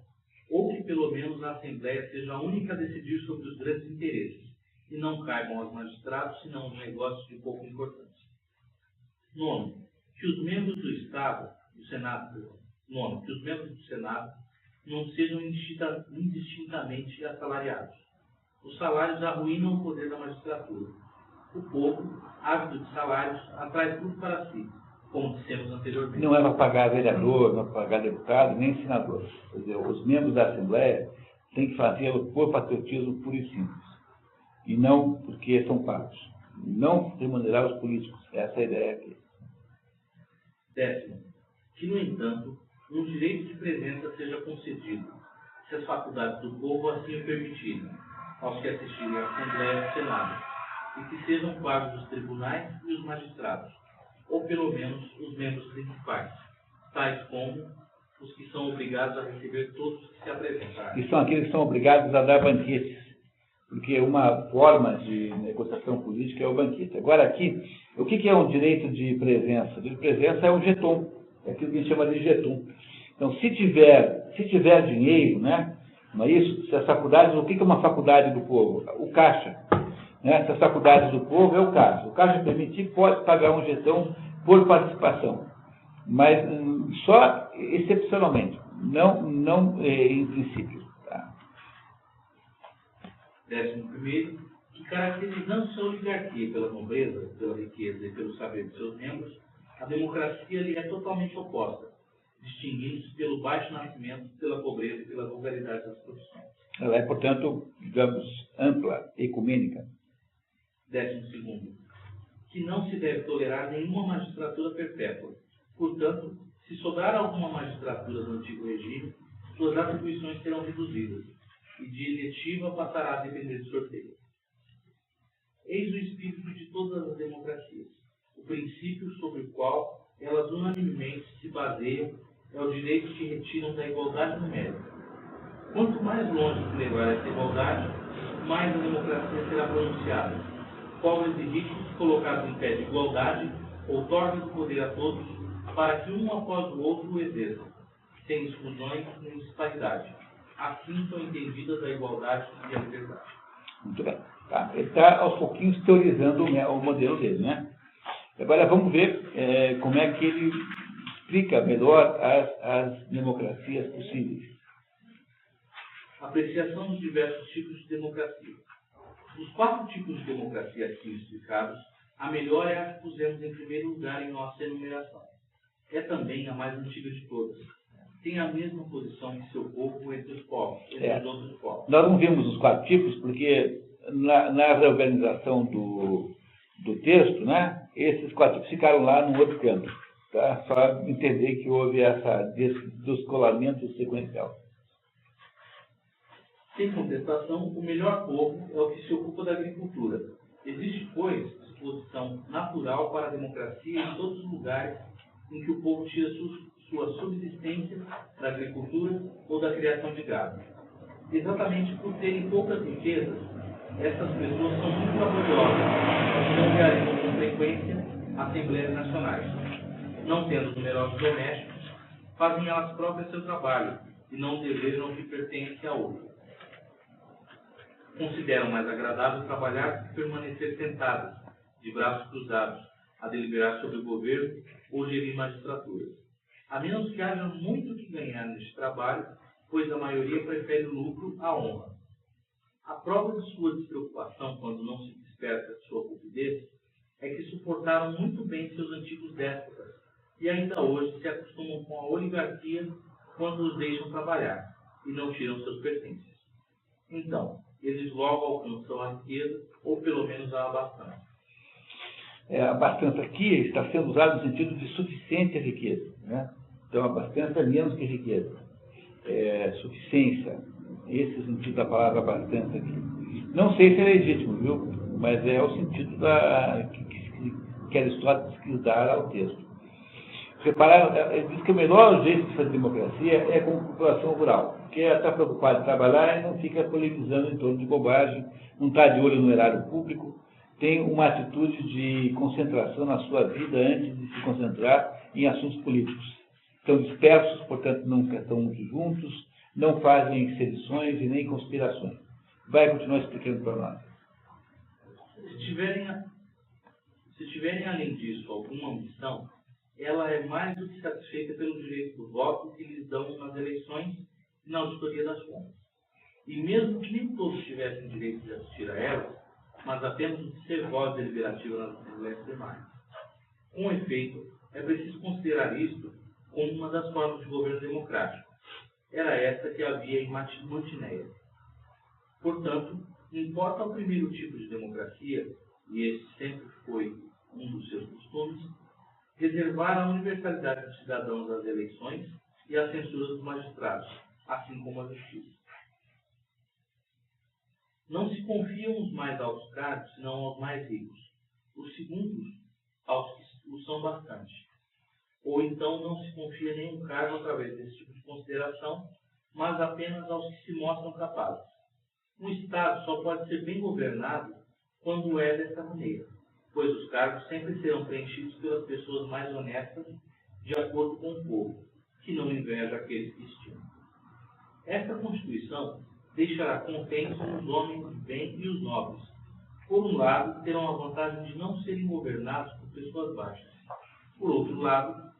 Speaker 2: ou que pelo menos a Assembleia seja a única a decidir sobre os grandes interesses, e não caibam aos magistrados senão os negócios de pouca importância. Nono, que os membros do Estado, do Senado, que os membros do Senado não sejam indistintamente assalariados. Os salários arruinam o poder da magistratura. O povo, ávido de salários, atrai tudo para si, como dissemos anteriormente.
Speaker 1: Não é para pagar vereador, não é para pagar deputado, nem senador. Quer dizer, os membros da Assembleia têm que fazê-lo por patriotismo puro e simples. E não porque são pagos. Não remunerar os políticos. Essa é a ideia aqui.
Speaker 2: Décimo, que, no entanto, um direito de presença seja concedido, se as faculdades do povo assim o permitirem, aos que assistirem à Assembleia e ao Senado, e que sejam pagos os tribunais e os magistrados, ou pelo menos os membros principais, tais como os que são obrigados a receber todos os que se apresentarem.
Speaker 1: E são aqueles que são obrigados a dar banquetes, porque uma forma de negociação política é o banquete. Agora aqui, o que é um direito de presença? O direito de presença é um jeton, é aquilo que a gente chama de jeton. Então, se tiver dinheiro, né, não é isso? Se as faculdades, o que é uma faculdade do povo? O caixa. Né? Se as faculdades do povo é o caixa. O caixa permitir, pode pagar um jeton por participação, mas só excepcionalmente, não em princípio. Tá?
Speaker 2: 11º, que caracterizando-se a oligarquia pela nobreza, pela riqueza e pelo saber de seus membros, a democracia lhe é totalmente oposta, distinguindo-se pelo baixo nascimento, pela pobreza e pela vulgaridade das profissões.
Speaker 1: Ela é, portanto, digamos, ampla, ecumênica.
Speaker 2: 12º, que não se deve tolerar nenhuma magistratura perpétua. Portanto, se sobrar alguma magistratura do antigo regime, suas atribuições serão reduzidas, e de eletiva passará a depender de sorteio. Eis o espírito de todas as democracias. O princípio sobre o qual elas unanimemente se baseiam é o direito que retiram da igualdade numérica. Quanto mais longe se levar essa igualdade, mais a democracia será pronunciada. Pobres e ricos colocados em pé de igualdade, outorguem o poder a todos, para que um após o outro o exerçam, sem exclusões nem disparidade. Assim são entendidas a igualdade e a liberdade.
Speaker 1: Muito bem. Tá? Ele está, aos pouquinhos, teorizando o modelo dele, né? Agora, vamos ver como é que ele explica melhor as democracias possíveis.
Speaker 2: Apreciação dos diversos tipos de democracia. Dos 4 tipos de democracia aqui explicados, a melhor é a que pusemos em primeiro lugar em nossa enumeração. É também a mais antiga de todas. Tem a mesma posição que seu povo entre os povos, entre os outros povos.
Speaker 1: Nós não vimos os 4 tipos porque na reorganização do texto, né, esses 4 tipos ficaram lá no outro canto. Tá? Só entender que houve esse descolamento sequencial.
Speaker 2: Sem contestação, o melhor povo é o que se ocupa da agricultura. Existe, pois, disposição natural para a democracia em todos os lugares em que o povo tira sua subsistência da agricultura ou da criação de gado. Exatamente por terem poucas riquezas, essas pessoas são muito laboriosas e não realizam com frequência assembleias nacionais. Não tendo numerosos domésticos, fazem elas próprias seu trabalho e não desejam o que pertence a outro. Consideram mais agradável trabalhar do que permanecer sentadas, de braços cruzados, a deliberar sobre o governo ou gerir magistraturas. A menos que haja muito que ganhar neste trabalho, pois a maioria prefere o lucro à honra. A prova de sua despreocupação quando não se desperta de sua cupidez é que suportaram muito bem seus antigos déspotas e ainda hoje se acostumam com a oligarquia quando os deixam trabalhar e não tiram seus pertences. Então, eles logo alcançam a riqueza, ou pelo menos a abastança.
Speaker 1: A abastança aqui está sendo usado no sentido de suficiente riqueza. Né? Então, abastança é menos que riqueza. Suficiência. Esse é o sentido da palavra abastança aqui. Não sei se é legítimo, viu? Mas é o sentido que Aristóteles quis dar ao texto. Repararam, ele diz que o melhor jeito de fazer democracia é com a população rural, porque ela está preocupada em trabalhar e não fica polemizando em torno de bobagem, não está de olho no erário público, tem uma atitude de concentração na sua vida antes de se concentrar em assuntos políticos. Estão dispersos, portanto não estão muito juntos, não fazem sedições e nem conspirações. Vai continuar explicando para nós.
Speaker 2: Se tiverem além disso alguma ambição, ela é mais do que satisfeita pelo direito do voto que lhes dão nas eleições e na auditoria das contas. E mesmo que nem todos tivessem direito de assistir a elas, mas apenas de ser voz deliberativa nas assembleias primárias. Com efeito, é preciso considerar isto como uma das formas de governo democrático. Era essa que havia em Mantinéia. Portanto, importa ao primeiro tipo de democracia, e esse sempre foi um dos seus costumes, reservar a universalidade dos cidadãos às eleições e a censura dos magistrados, assim como a justiça. Não se confiam os mais altos cargos, senão aos mais ricos. Os segundos, aos que o são bastante. Ou então não se confia nenhum cargo através desse tipo de consideração, mas apenas aos que se mostram capazes. Um Estado só pode ser bem governado quando é dessa maneira, pois os cargos sempre serão preenchidos pelas pessoas mais honestas, de acordo com o povo, que não inveja aqueles que estimam. Esta Constituição deixará contentes os homens de bem e os nobres. Por um lado, terão a vantagem de não serem governados por pessoas baixas. Por outro lado,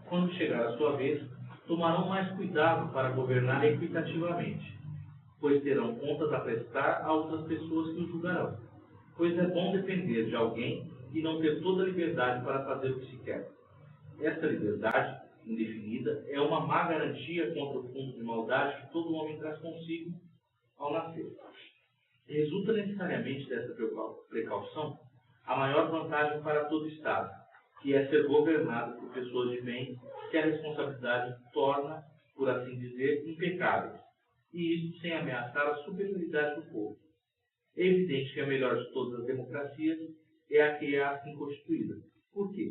Speaker 2: quando chegar a sua vez, tomarão mais cuidado para governar equitativamente, pois terão contas a prestar a outras pessoas que os julgarão. Pois é bom depender de alguém e não ter toda a liberdade para fazer o que se quer. Essa liberdade, indefinida, é uma má garantia contra o fundo de maldade que todo homem traz consigo ao nascer. Resulta necessariamente dessa precaução a maior vantagem para todo Estado, que é ser governado por pessoas de bem que a responsabilidade torna, por assim dizer, impecáveis, e isso sem ameaçar a superioridade do povo. É evidente que a melhor de todas as democracias é a que é assim constituída. Por quê?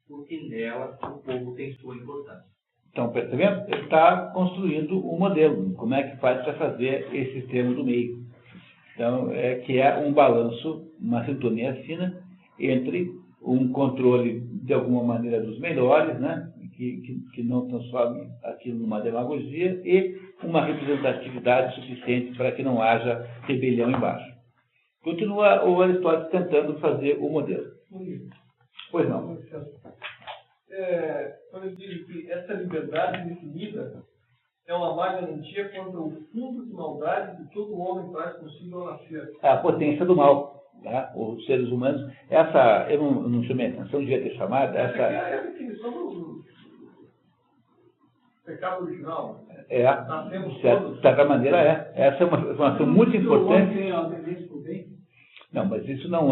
Speaker 2: Porque nela o povo tem sua importância.
Speaker 1: Então, percebendo? Ele está construindo um modelo. Como é que faz para fazer esse sistema do meio? Então, que é um balanço, uma sintonia fina entre um controle, de alguma maneira, dos melhores, né? que não transforme aquilo numa demagogia, e uma representatividade suficiente para que não haja rebelião embaixo. Continua o Aristóteles tentando fazer o modelo. Pois não.
Speaker 3: Quando eu digo que essa liberdade definida é uma má garantia contra o fundo de maldade que todo homem traz consigo ao nascer.
Speaker 1: A potência do mal. Tá? Os seres humanos, eu não chamei atenção, devia ter chamado.
Speaker 3: Essa é a definição do pecado original.
Speaker 1: De certa maneira é. Essa é uma informação muito importante.
Speaker 5: Tem a tendência para o bem?
Speaker 1: Não, mas isso não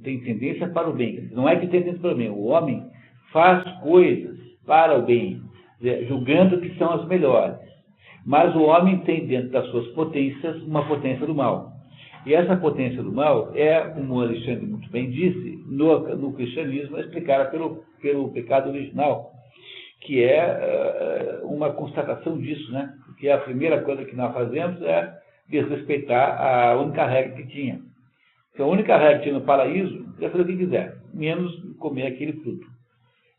Speaker 1: tem tendência para o bem. Não é que tem tendência para o bem. O homem faz coisas para o bem, julgando que são as melhores. Mas o homem tem dentro das suas potências uma potência do mal. E essa potência do mal como o Alexandre muito bem disse, no cristianismo é explicada pelo pecado original, que é uma constatação disso, né? Porque a primeira coisa que nós fazemos é desrespeitar a única regra que tinha. Então, a única regra que tinha no paraíso é fazer o que quiser, menos comer aquele fruto.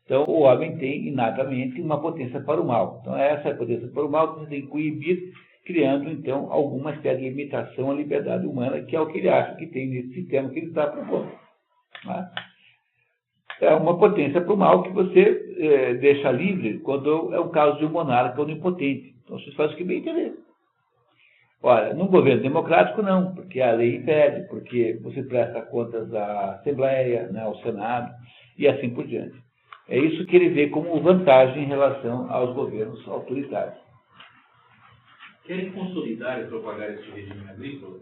Speaker 1: Então, o homem tem inatamente uma potência para o mal. Então, essa é a potência para o mal que você tem que coibir, criando, então, alguma espécie de limitação à liberdade humana, que é o que ele acha que tem nesse sistema que ele está propondo. Né? É uma potência para o mal que você deixa livre quando é o caso de um monarca onipotente. Então, você faz o que bem entender. Ora, num governo democrático, não, porque a lei impede, porque você presta contas à Assembleia, né, ao Senado, e assim por diante. É isso que ele vê como vantagem em relação aos governos autoritários.
Speaker 2: Querem consolidar e propagar este regime agrícola?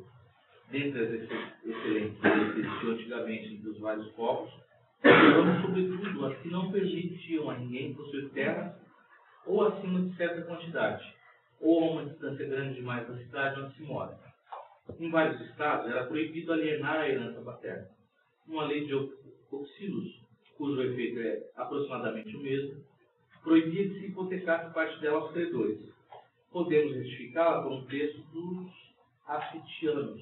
Speaker 2: Dentre as excelentes que existiam antigamente entre os vários povos, vamos sobretudo as que não permitiam a ninguém possuir terras ou acima de certa quantidade, ou a uma distância grande demais da cidade onde se mora. Em vários estados era proibido alienar a herança paterna. Uma lei de Oxílios, cujo efeito é aproximadamente o mesmo, proibia que se hipotecasse parte dela aos credores. Podemos justificá-la por um texto dos Afitianos,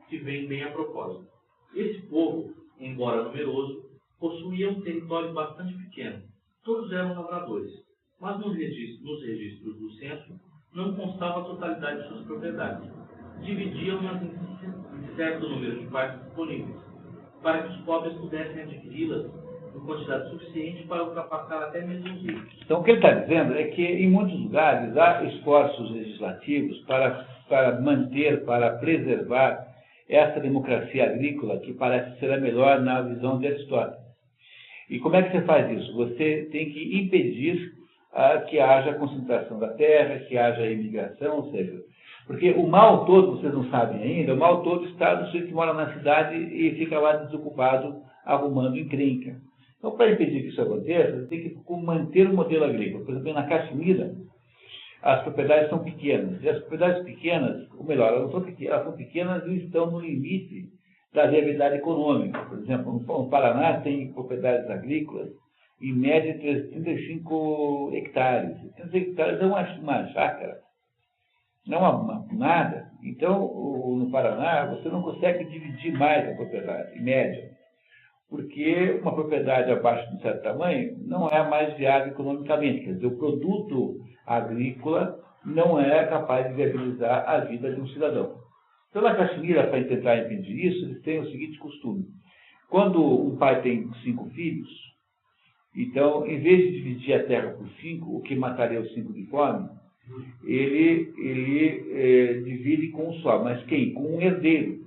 Speaker 2: que vem bem a propósito. Esse povo, embora numeroso, possuía um território bastante pequeno. Todos eram lavradores, mas nos registros do censo não constava a totalidade de suas propriedades. Dividiam-nas em certo número de partes disponíveis, para que os pobres pudessem adquiri-las em quantidade suficiente para ultrapassar até mesmo os ricos.
Speaker 1: Então, o que ele está dizendo é que, em muitos lugares, há esforços legislativos para manter, para preservar essa democracia agrícola que parece ser a melhor na visão de Aristóteles. E como é que você faz isso? Você tem que impedir que haja concentração da terra, que haja imigração, ou seja, porque o mal todo, vocês não sabem ainda, o mal todo está no sujeito que mora na cidade e fica lá desocupado arrumando encrenca. Então, para impedir que isso aconteça, você tem que manter o modelo agrícola. Por exemplo, na Caxemira, as propriedades são pequenas. E as propriedades pequenas, ou melhor, elas são pequenas e estão no limite da viabilidade econômica. Por exemplo, no Paraná tem propriedades agrícolas, em média, de 35 hectares. 35 hectares é uma chácara, não é nada. Então, no Paraná, você não consegue dividir mais a propriedade, em média, porque uma propriedade abaixo de um certo tamanho não é mais viável economicamente. Quer dizer, o produto agrícola não é capaz de viabilizar a vida de um cidadão. Então, na Caxemira, para tentar impedir isso, eles têm o seguinte costume. Quando um pai tem 5 filhos, então, em vez de dividir a terra por 5, o que mataria os 5 de fome, ele divide com um só. Mas quem? Com um herdeiro,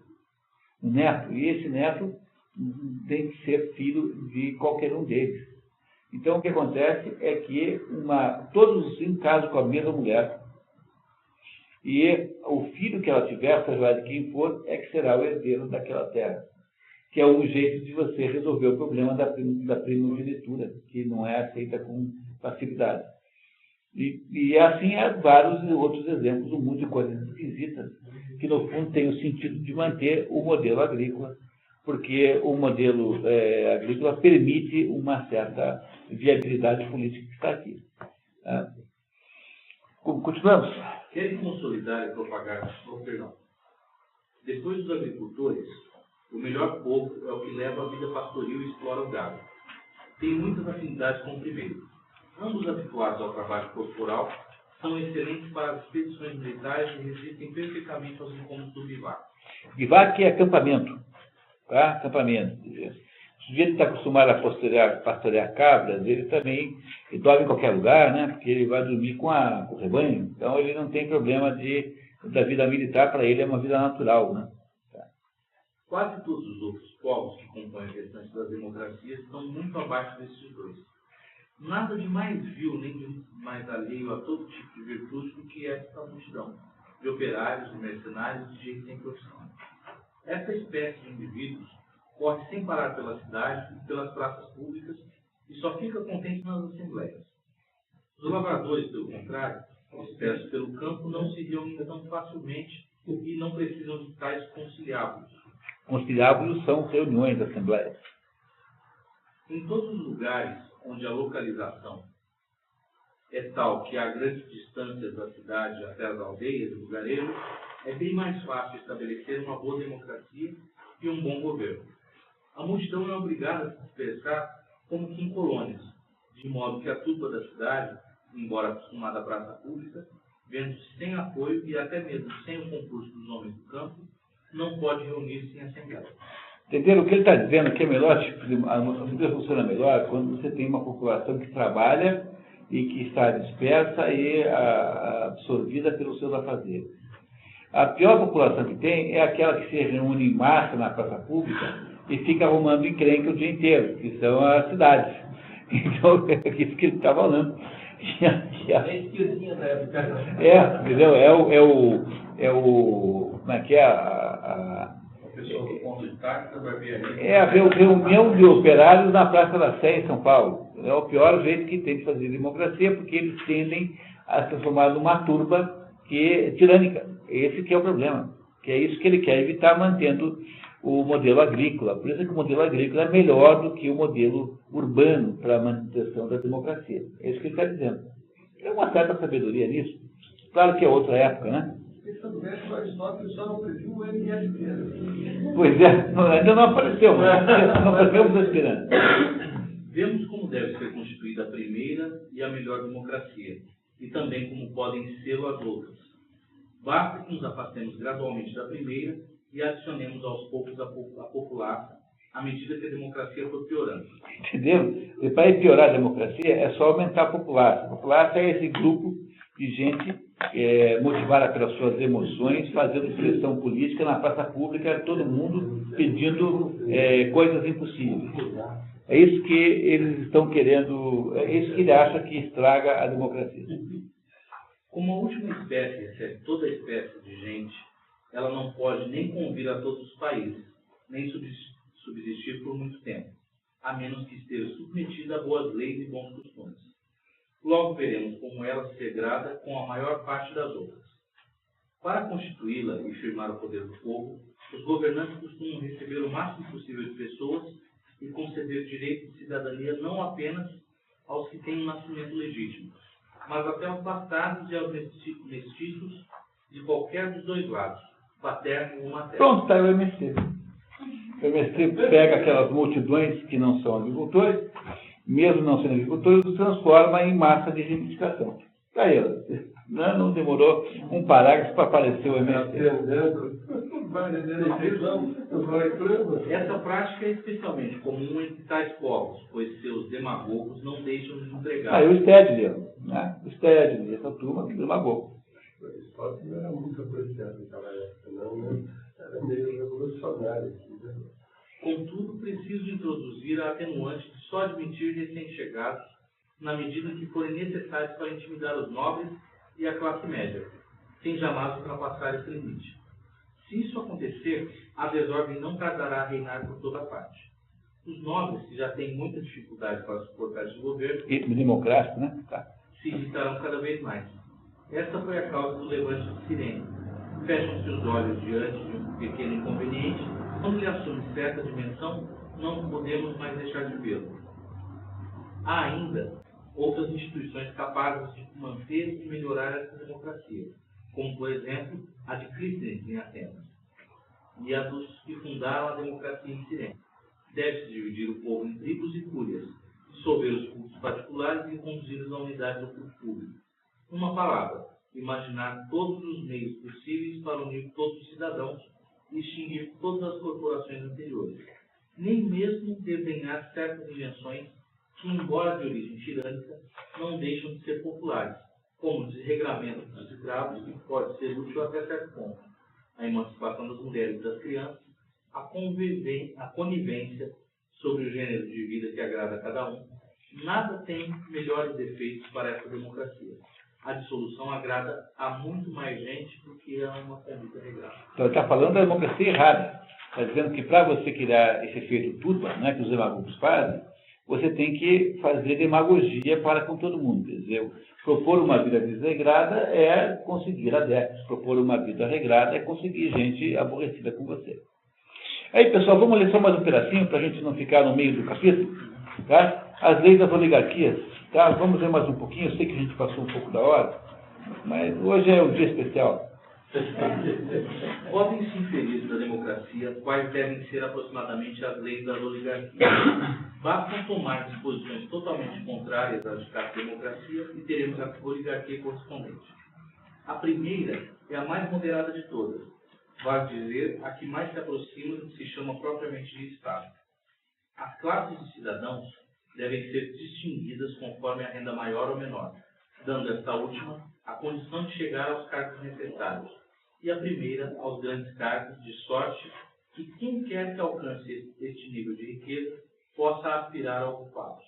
Speaker 1: um neto. E esse neto tem que ser filho de qualquer um deles. Então, o que acontece é que todos os 5 casam com a mesma mulher. E o filho que ela tiver, seja lá de quem for, é que será o herdeiro daquela terra. Que é um jeito de você resolver o problema da primogenitura, que não é aceita com facilidade. E assim há vários outros exemplos, um monte de coisas esquisitas, que no fundo tem o sentido de manter o modelo agrícola, porque o modelo agrícola permite uma certa viabilidade política que está aqui. Continuamos.
Speaker 2: Querem consolidar e propagar, depois dos agricultores, o melhor povo é o que leva a vida pastoril e explora o gado. Tem muitas afinidades com o primeiro. Ambos habituados ao trabalho corporal, são excelentes para as expedições militares e resistem perfeitamente aos incômodos do bivac.
Speaker 1: Bivac é acampamento. Tá? Acampamento. O sujeito está acostumado a pastorear cabras, ele também dorme em qualquer lugar, né? Porque ele vai dormir com o rebanho. Então, ele não tem problema da vida militar, para ele é uma vida natural, né?
Speaker 2: Quase todos os outros povos que compõem a restante das democracias estão muito abaixo desses dois. Nada de mais vil nem de mais alheio a todo tipo de virtude do que esta multidão de operários, de mercenários e de gente sem profissão. Essa espécie de indivíduos corre sem parar pela cidade e pelas praças públicas e só fica contente nas assembleias. Os lavradores, pelo contrário, dispersos pelo campo, não se reúnem tão facilmente e não precisam de tais conciliábulos.
Speaker 1: Conciliábulos são reuniões da Assembleia.
Speaker 2: Em todos os lugares onde a localização é tal que há grandes distâncias da cidade até as aldeias e lugarejos, é bem mais fácil estabelecer uma boa democracia e um bom governo. A multidão é obrigada a se dispersar como que em colônias, de modo que a turba da cidade, embora acostumada à praça pública, vendo-se sem apoio e até mesmo sem o concurso dos homens do campo, não pode reunir-se em assembleia.
Speaker 1: Entenderam? O que ele está dizendo que é melhor, a democracia funciona melhor quando você tem uma população que trabalha e que está dispersa e absorvida pelos seus afazeres. A pior população que tem é aquela que se reúne em massa na praça pública e fica arrumando encrenca o dia inteiro, que são as cidades. Então, é isso que ele está falando. Entendeu? Como é que é
Speaker 2: A pessoa do ponto de táxi vai ver ali.
Speaker 1: É a reunião de operários na Praça da Sé, em São Paulo. É o pior jeito que tem de fazer democracia, porque eles tendem a se transformar numa turba tirânica. Esse que é o problema. Que é isso que ele quer evitar, mantendo o modelo agrícola. Por isso é que o modelo agrícola é melhor do que o modelo urbano para a manutenção da democracia. É isso que ele está dizendo. Tem uma certa sabedoria nisso. Claro que é outra época, né? Pois é, ainda não apareceu, mas nós estamos esperando.
Speaker 2: Vemos como deve ser constituída a primeira e a melhor democracia, e também como podem ser as outras. Basta que nos afastemos gradualmente da primeira e adicionemos aos poucos a população, à medida que a democracia for piorando.
Speaker 1: Entendeu? E para piorar a democracia é só aumentar a população. A população é esse grupo de gente motivada pelas suas emoções, fazendo pressão política na praça pública, todo mundo pedindo coisas impossíveis. É isso que eles estão querendo, é isso que ele acha que estraga a democracia.
Speaker 2: Como a última espécie recebe toda a espécie de gente, ela não pode nem convir a todos os países, nem subsistir por muito tempo. a menos que esteja submetida a boas leis e bons costumes. Logo veremos como ela se degrada com a maior parte das outras. Para constituí-la e firmar o poder do povo, os governantes costumam receber o máximo possível de pessoas e conceder direitos de cidadania não apenas aos que têm um nascimento legítimo, mas até aos bastardos e aos mestiços de qualquer dos dois lados, paterno ou materno.
Speaker 1: Pronto, está aí o MST. O MST pega aquelas multidões que não são agricultores, mesmo não sendo agricultores, os transforma em massa de reivindicação. Está aí, não demorou um parágrafo para aparecer o MST.
Speaker 2: Essa prática é especialmente comum entre tais povos, pois seus demagogos não deixam de empregar.
Speaker 1: Aí o Stedley, né? O Stedley, essa turma que demagogo.
Speaker 6: O Aristóteles não era muito apreciado naquela época, não, né? Era meio revolucionário. Né?
Speaker 2: Contudo, preciso introduzir a atenuante de só admitir recém-chegados na medida que forem necessários para intimidar os nobres e a classe média, sem jamais ultrapassar esse limite. Se isso acontecer, a desordem não tardará a reinar por toda parte. Os nobres, que já têm muita dificuldade para suportar esse governo,
Speaker 1: E democrático, né? Tá.
Speaker 2: se irritarão cada vez mais. Esta foi a causa do levante de Cirene. Fecham-se os olhos diante de um pequeno inconveniente. Quando ele assume certa dimensão, não podemos mais deixar de vê-lo. Há ainda outras instituições capazes de manter e melhorar essa democracia, como, por exemplo, a de Clístenes em Atenas, e a dos que fundaram a democracia em Cirene. Deve-se dividir o povo em tribos e cúrias, dissolver os cultos particulares e conduzir-os à unidade do culto público. Uma palavra, imaginar todos os meios possíveis para unir todos os cidadãos e extinguir todas as corporações anteriores. Nem mesmo desenhar certas invenções que, embora de origem tirânica, não deixam de ser populares, como o desregramento dos escravos, que pode ser útil até certo ponto, a emancipação das mulheres e das crianças, a conivência sobre o gênero de vida que agrada a cada um. Nada tem melhores efeitos para essa democracia. A dissolução agrada a muito mais gente do que a uma conduta regrada.
Speaker 1: Então, ele está falando da democracia errada. Está dizendo que para você criar esse efeito tuba, né, que os demagogos fazem, você tem que fazer demagogia para com todo mundo. Quer dizer, propor uma vida desregrada é conseguir adeptos. Propor uma vida regrada é conseguir gente aborrecida com você. Aí, pessoal, vamos ler só mais um pedacinho para a gente não ficar no meio do capítulo. Tá? As leis das oligarquias. Tá? Vamos ler mais um pouquinho. Eu sei que a gente passou um pouco da hora, mas hoje é um dia especial.
Speaker 2: Podem se inferir da democracia quais devem ser aproximadamente as leis das oligarquias. Basta tomar disposições totalmente contrárias às da democracia e teremos a oligarquia correspondente. A primeira é a mais moderada de todas, vale dizer, a que mais se aproxima do que se chama propriamente de Estado. As classes de cidadãos devem ser distinguidas conforme a renda maior ou menor, dando esta última a condição de chegar aos cargos necessários, e a primeira aos grandes cargos, de sorte que quem quer que alcance este nível de riqueza possa aspirar a ocupá-los.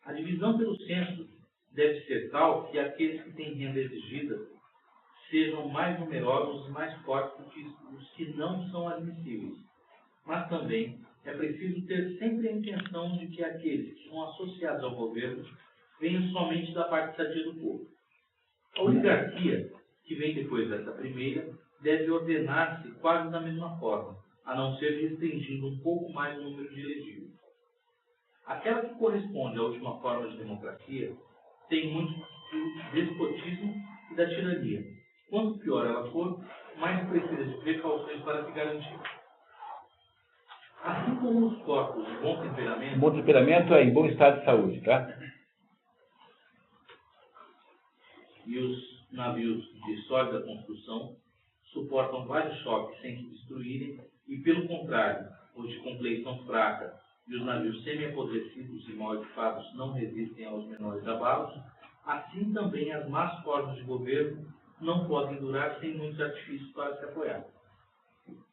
Speaker 2: A divisão pelo censo deve ser tal que aqueles que têm renda exigida sejam mais numerosos e mais fortes do que os que não são admissíveis. Mas também é preciso ter sempre a intenção de que aqueles que são associados ao governo venham somente da parte sadia do povo. A oligarquia, que vem depois dessa primeira, deve ordenar-se quase da mesma forma, a não ser restringindo um pouco mais o número de elegíveis. Aquela que corresponde à última forma de democracia tem muito do despotismo e da tirania. Quanto pior ela for, mais precisa de precauções para se garantir. Assim como os corpos de bom temperamento...
Speaker 1: Bom temperamento é em bom estado de saúde, tá?
Speaker 2: E os navios de sólida construção suportam vários choques sem se destruírem e, pelo contrário, os de compleição fraca e os navios semi-apodrecidos e mal equipados não resistem aos menores abalos, assim também as más formas de governo não podem durar sem muitos artifícios para se apoiar.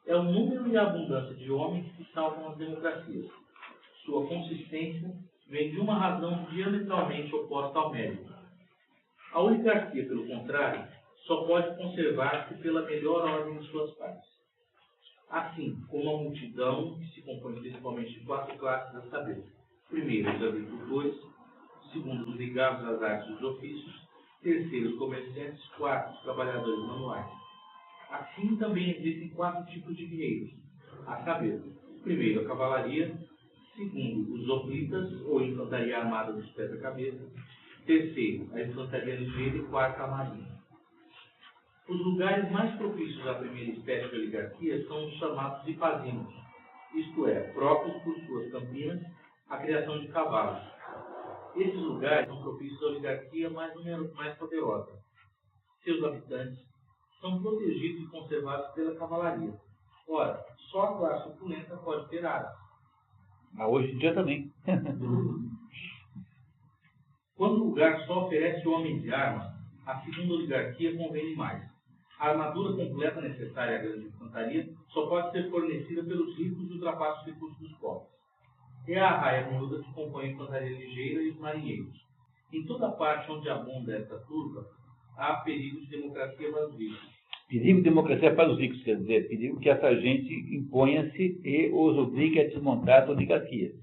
Speaker 2: É o número e a abundância de homens que salvam as democracias. Sua consistência vem de uma razão diametralmente oposta ao mérito. A oligarquia, pelo contrário, só pode conservar-se pela melhor ordem de suas partes. assim como a multidão que se compõe principalmente de 4 classes a saber. Primeiro, os agricultores. Segundo, os ligados às artes e os ofícios. Terceiro, os comerciantes. 4, os trabalhadores manuais. Assim, também existem 4 tipos de guerreiros, a saber, primeiro, a cavalaria. Segundo, os hoplitas, ou infantaria armada dos pés à cabeça. Terceiro, a infantaria ligeira. E quarto, a marinha. Os lugares mais propícios à primeira espécie de oligarquia são os chamados hipazinos, isto é, próprios por suas campinas, a criação de cavalos. Esses lugares são propícios à oligarquia mais poderosa. Seus habitantes são protegidos e conservados pela cavalaria. Ora, só a classe opulenta pode ter armas.
Speaker 1: Mas hoje em dia também.
Speaker 2: Quando o lugar só oferece homens e armas, a segunda oligarquia convém mais. A armadura completa necessária à grande infantaria só pode ser fornecida pelos ricos e ultrapassa os recursos dos pobres. É a arraia muda que compõe a infantaria ligeira e os marinheiros. Em toda parte onde abunda essa turba, há perigo de democracia para os ricos.
Speaker 1: Perigo de democracia para os ricos, quer dizer, perigo que essa gente imponha-se e os obrigue a desmontar as oligarquias.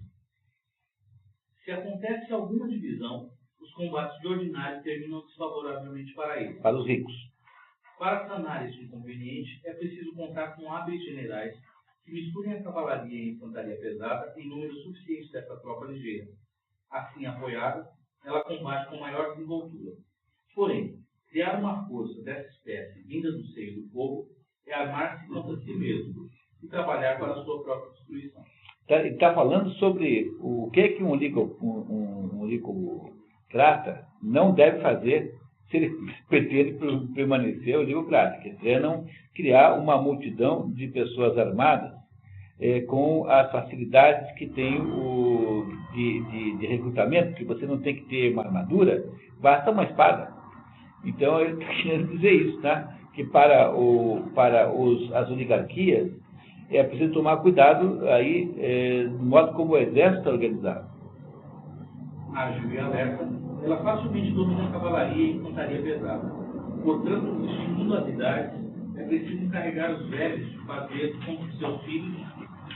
Speaker 2: Se acontece alguma divisão, os combates de ordinário terminam desfavoravelmente para eles.
Speaker 1: Para os ricos.
Speaker 2: Para sanar este inconveniente, é preciso contar com hábeis generais que misturem a cavalaria e a infantaria pesada em número suficiente dessa tropa ligeira. Assim apoiada, ela combate com maior desenvoltura. Porém, criar uma força dessa espécie vinda do seio do povo é armar-se contra si mesmo e trabalhar para a sua própria destruição.
Speaker 1: Está falando sobre o que um oligocrata não deve fazer se ele pretende permanecer oligocrata, quer dizer, não criar uma multidão de pessoas armadas com as facilidades que tem de recrutamento, que você não tem que ter uma armadura, basta uma espada. Então, ele está querendo dizer isso, tá? Que para as oligarquias é preciso tomar cuidado aí do modo como o exército é organizado.
Speaker 2: Ágil e alerta, ela facilmente domina a cavalaria e a infantaria pesada. Portanto, distinguindo as idades, é preciso encarregar os velhos de fazer com que seus filhos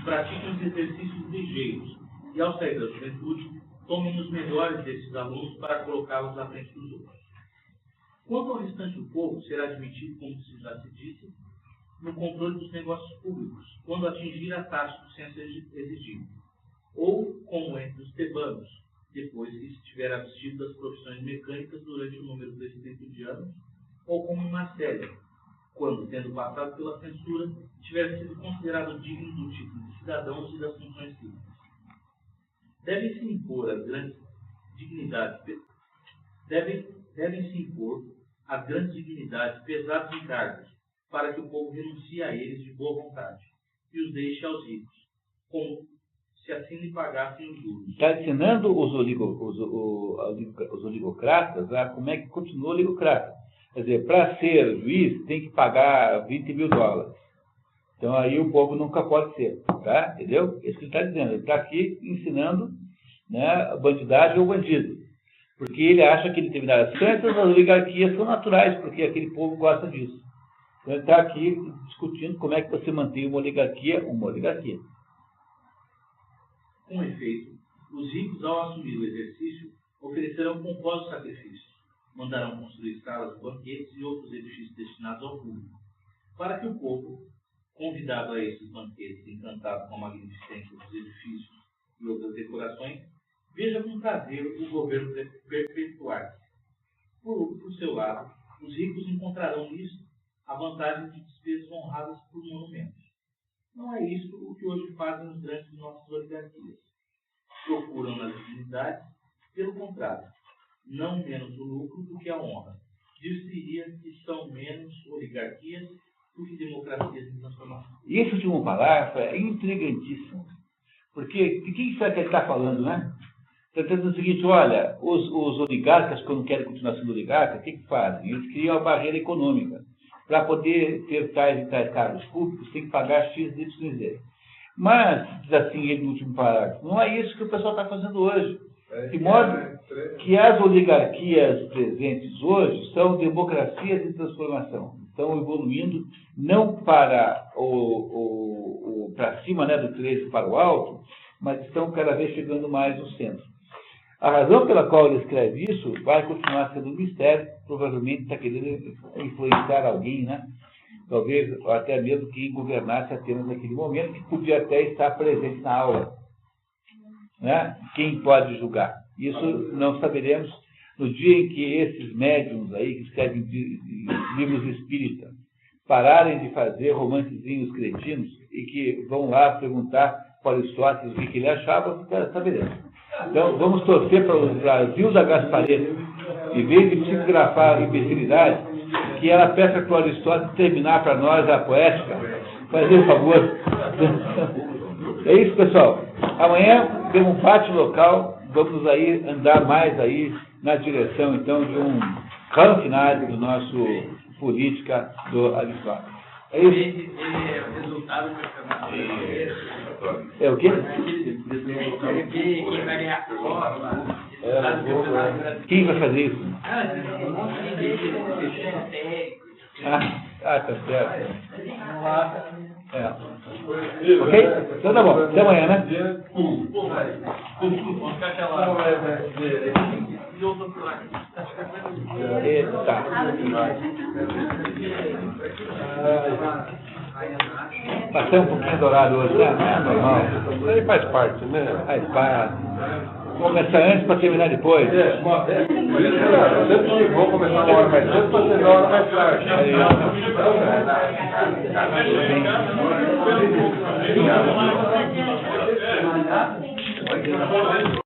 Speaker 2: pratiquem os exercícios ligeiros e, ao sair da juventude, tomem os melhores desses alunos para colocá-los à frente dos outros. Quanto ao restante do povo, será admitido, como já se disse, no controle dos negócios públicos, quando atingir a taxa do censo exigido, ou como entre os tebanos, depois que se tiver abstido das profissões mecânicas durante um número restrito de anos, ou como em Marcélia, quando, tendo passado pela censura, tiver sido considerado digno do título de cidadãos e das funções cívicas. Devem-se impor as grandes dignidades pesados encargos, para que o povo renuncie a eles de boa vontade, e os deixe aos ricos, como se assim lhe pagassem os juros.
Speaker 1: Está ensinando os oligocratas a como é que continua oligocrata. Quer dizer, para ser juiz tem que pagar $20 mil. Então aí o povo nunca pode ser, tá? Entendeu? Isso que ele está dizendo. Ele está aqui ensinando, né, a bandidagem ou bandido. Porque ele acha que em determinadas circunstâncias as oligarquias são naturais, porque aquele povo gosta disso. Então ele está aqui discutindo como é que você mantém uma oligarquia.
Speaker 2: Com efeito, os ricos, ao assumir o exercício, oferecerão pomposos sacrifícios, mandarão construir salas, banquetes e outros edifícios destinados ao público, para que o povo, convidado a esses banquetes, encantado com a magnificência dos edifícios e outras decorações, veja com prazer o governo perpetuar-se. Por seu lado, os ricos encontrarão nisso a vantagem de despesas honradas por monumentos. Não é isso o que hoje fazem os grandes de nossas oligarquias. Procuram nas dignidades, pelo contrário, não menos o lucro do que a honra. Dir-se-ia que são menos oligarquias do que democracias em transformação.
Speaker 1: E esse último parágrafo é intrigantíssimo. Porque o que será que ele está falando, né? Está dizendo o seguinte, olha, os oligarcas, quando querem continuar sendo oligarcas, o que fazem? Eles criam a barreira econômica. Para poder ter tais e tais cargos públicos, tem que pagar X, Y, Z. Mas, diz assim ele no último parágrafo, não é isso que o pessoal está fazendo hoje. De modo que as oligarquias presentes hoje são democracias em transformação. estão evoluindo não para para cima, né, do 13 para o alto, mas estão cada vez chegando mais no centro. A razão pela qual ele escreve isso vai continuar sendo um mistério, provavelmente está querendo influenciar alguém, né? Talvez até mesmo quem governasse Atenas naquele momento, que podia até estar presente na aula. Né? Quem pode julgar? Isso não saberemos no dia em que esses médiums aí, que escrevem livros espíritas, pararem de fazer romancezinhos cretinos e que vão lá perguntar para Aristóteles o que ele achava, saberemos. Então, vamos torcer para o Brasil da Gaspareta, em vez de psicografar a imbecilidade, que ela peça para o Aristóteles terminar para nós a poética. Fazer um favor. É isso, pessoal. Amanhã temos um pátio local, vamos aí andar mais aí na direção, então, de um ramo final do nosso política do Aristóteles. É isso?
Speaker 5: Ele é o resultado do campeonato.
Speaker 1: É o quê?
Speaker 5: Quem vai ganhar a Copa, resultado do campeonato brasileiro.
Speaker 1: Quem vai fazer isso?
Speaker 5: Um monte de técnicos.
Speaker 1: Tá certo. É. Ok? Então tá bom. Até amanhã, né? Eita. Passei um pouquinho dourado hoje, né? É normal.
Speaker 6: Isso aí faz parte, né?
Speaker 1: Faz parte. Começar antes para terminar depois.
Speaker 6: Por isso sempre vou começar uma hora mais cedo para terminar uma hora mais tarde.
Speaker 1: Aí,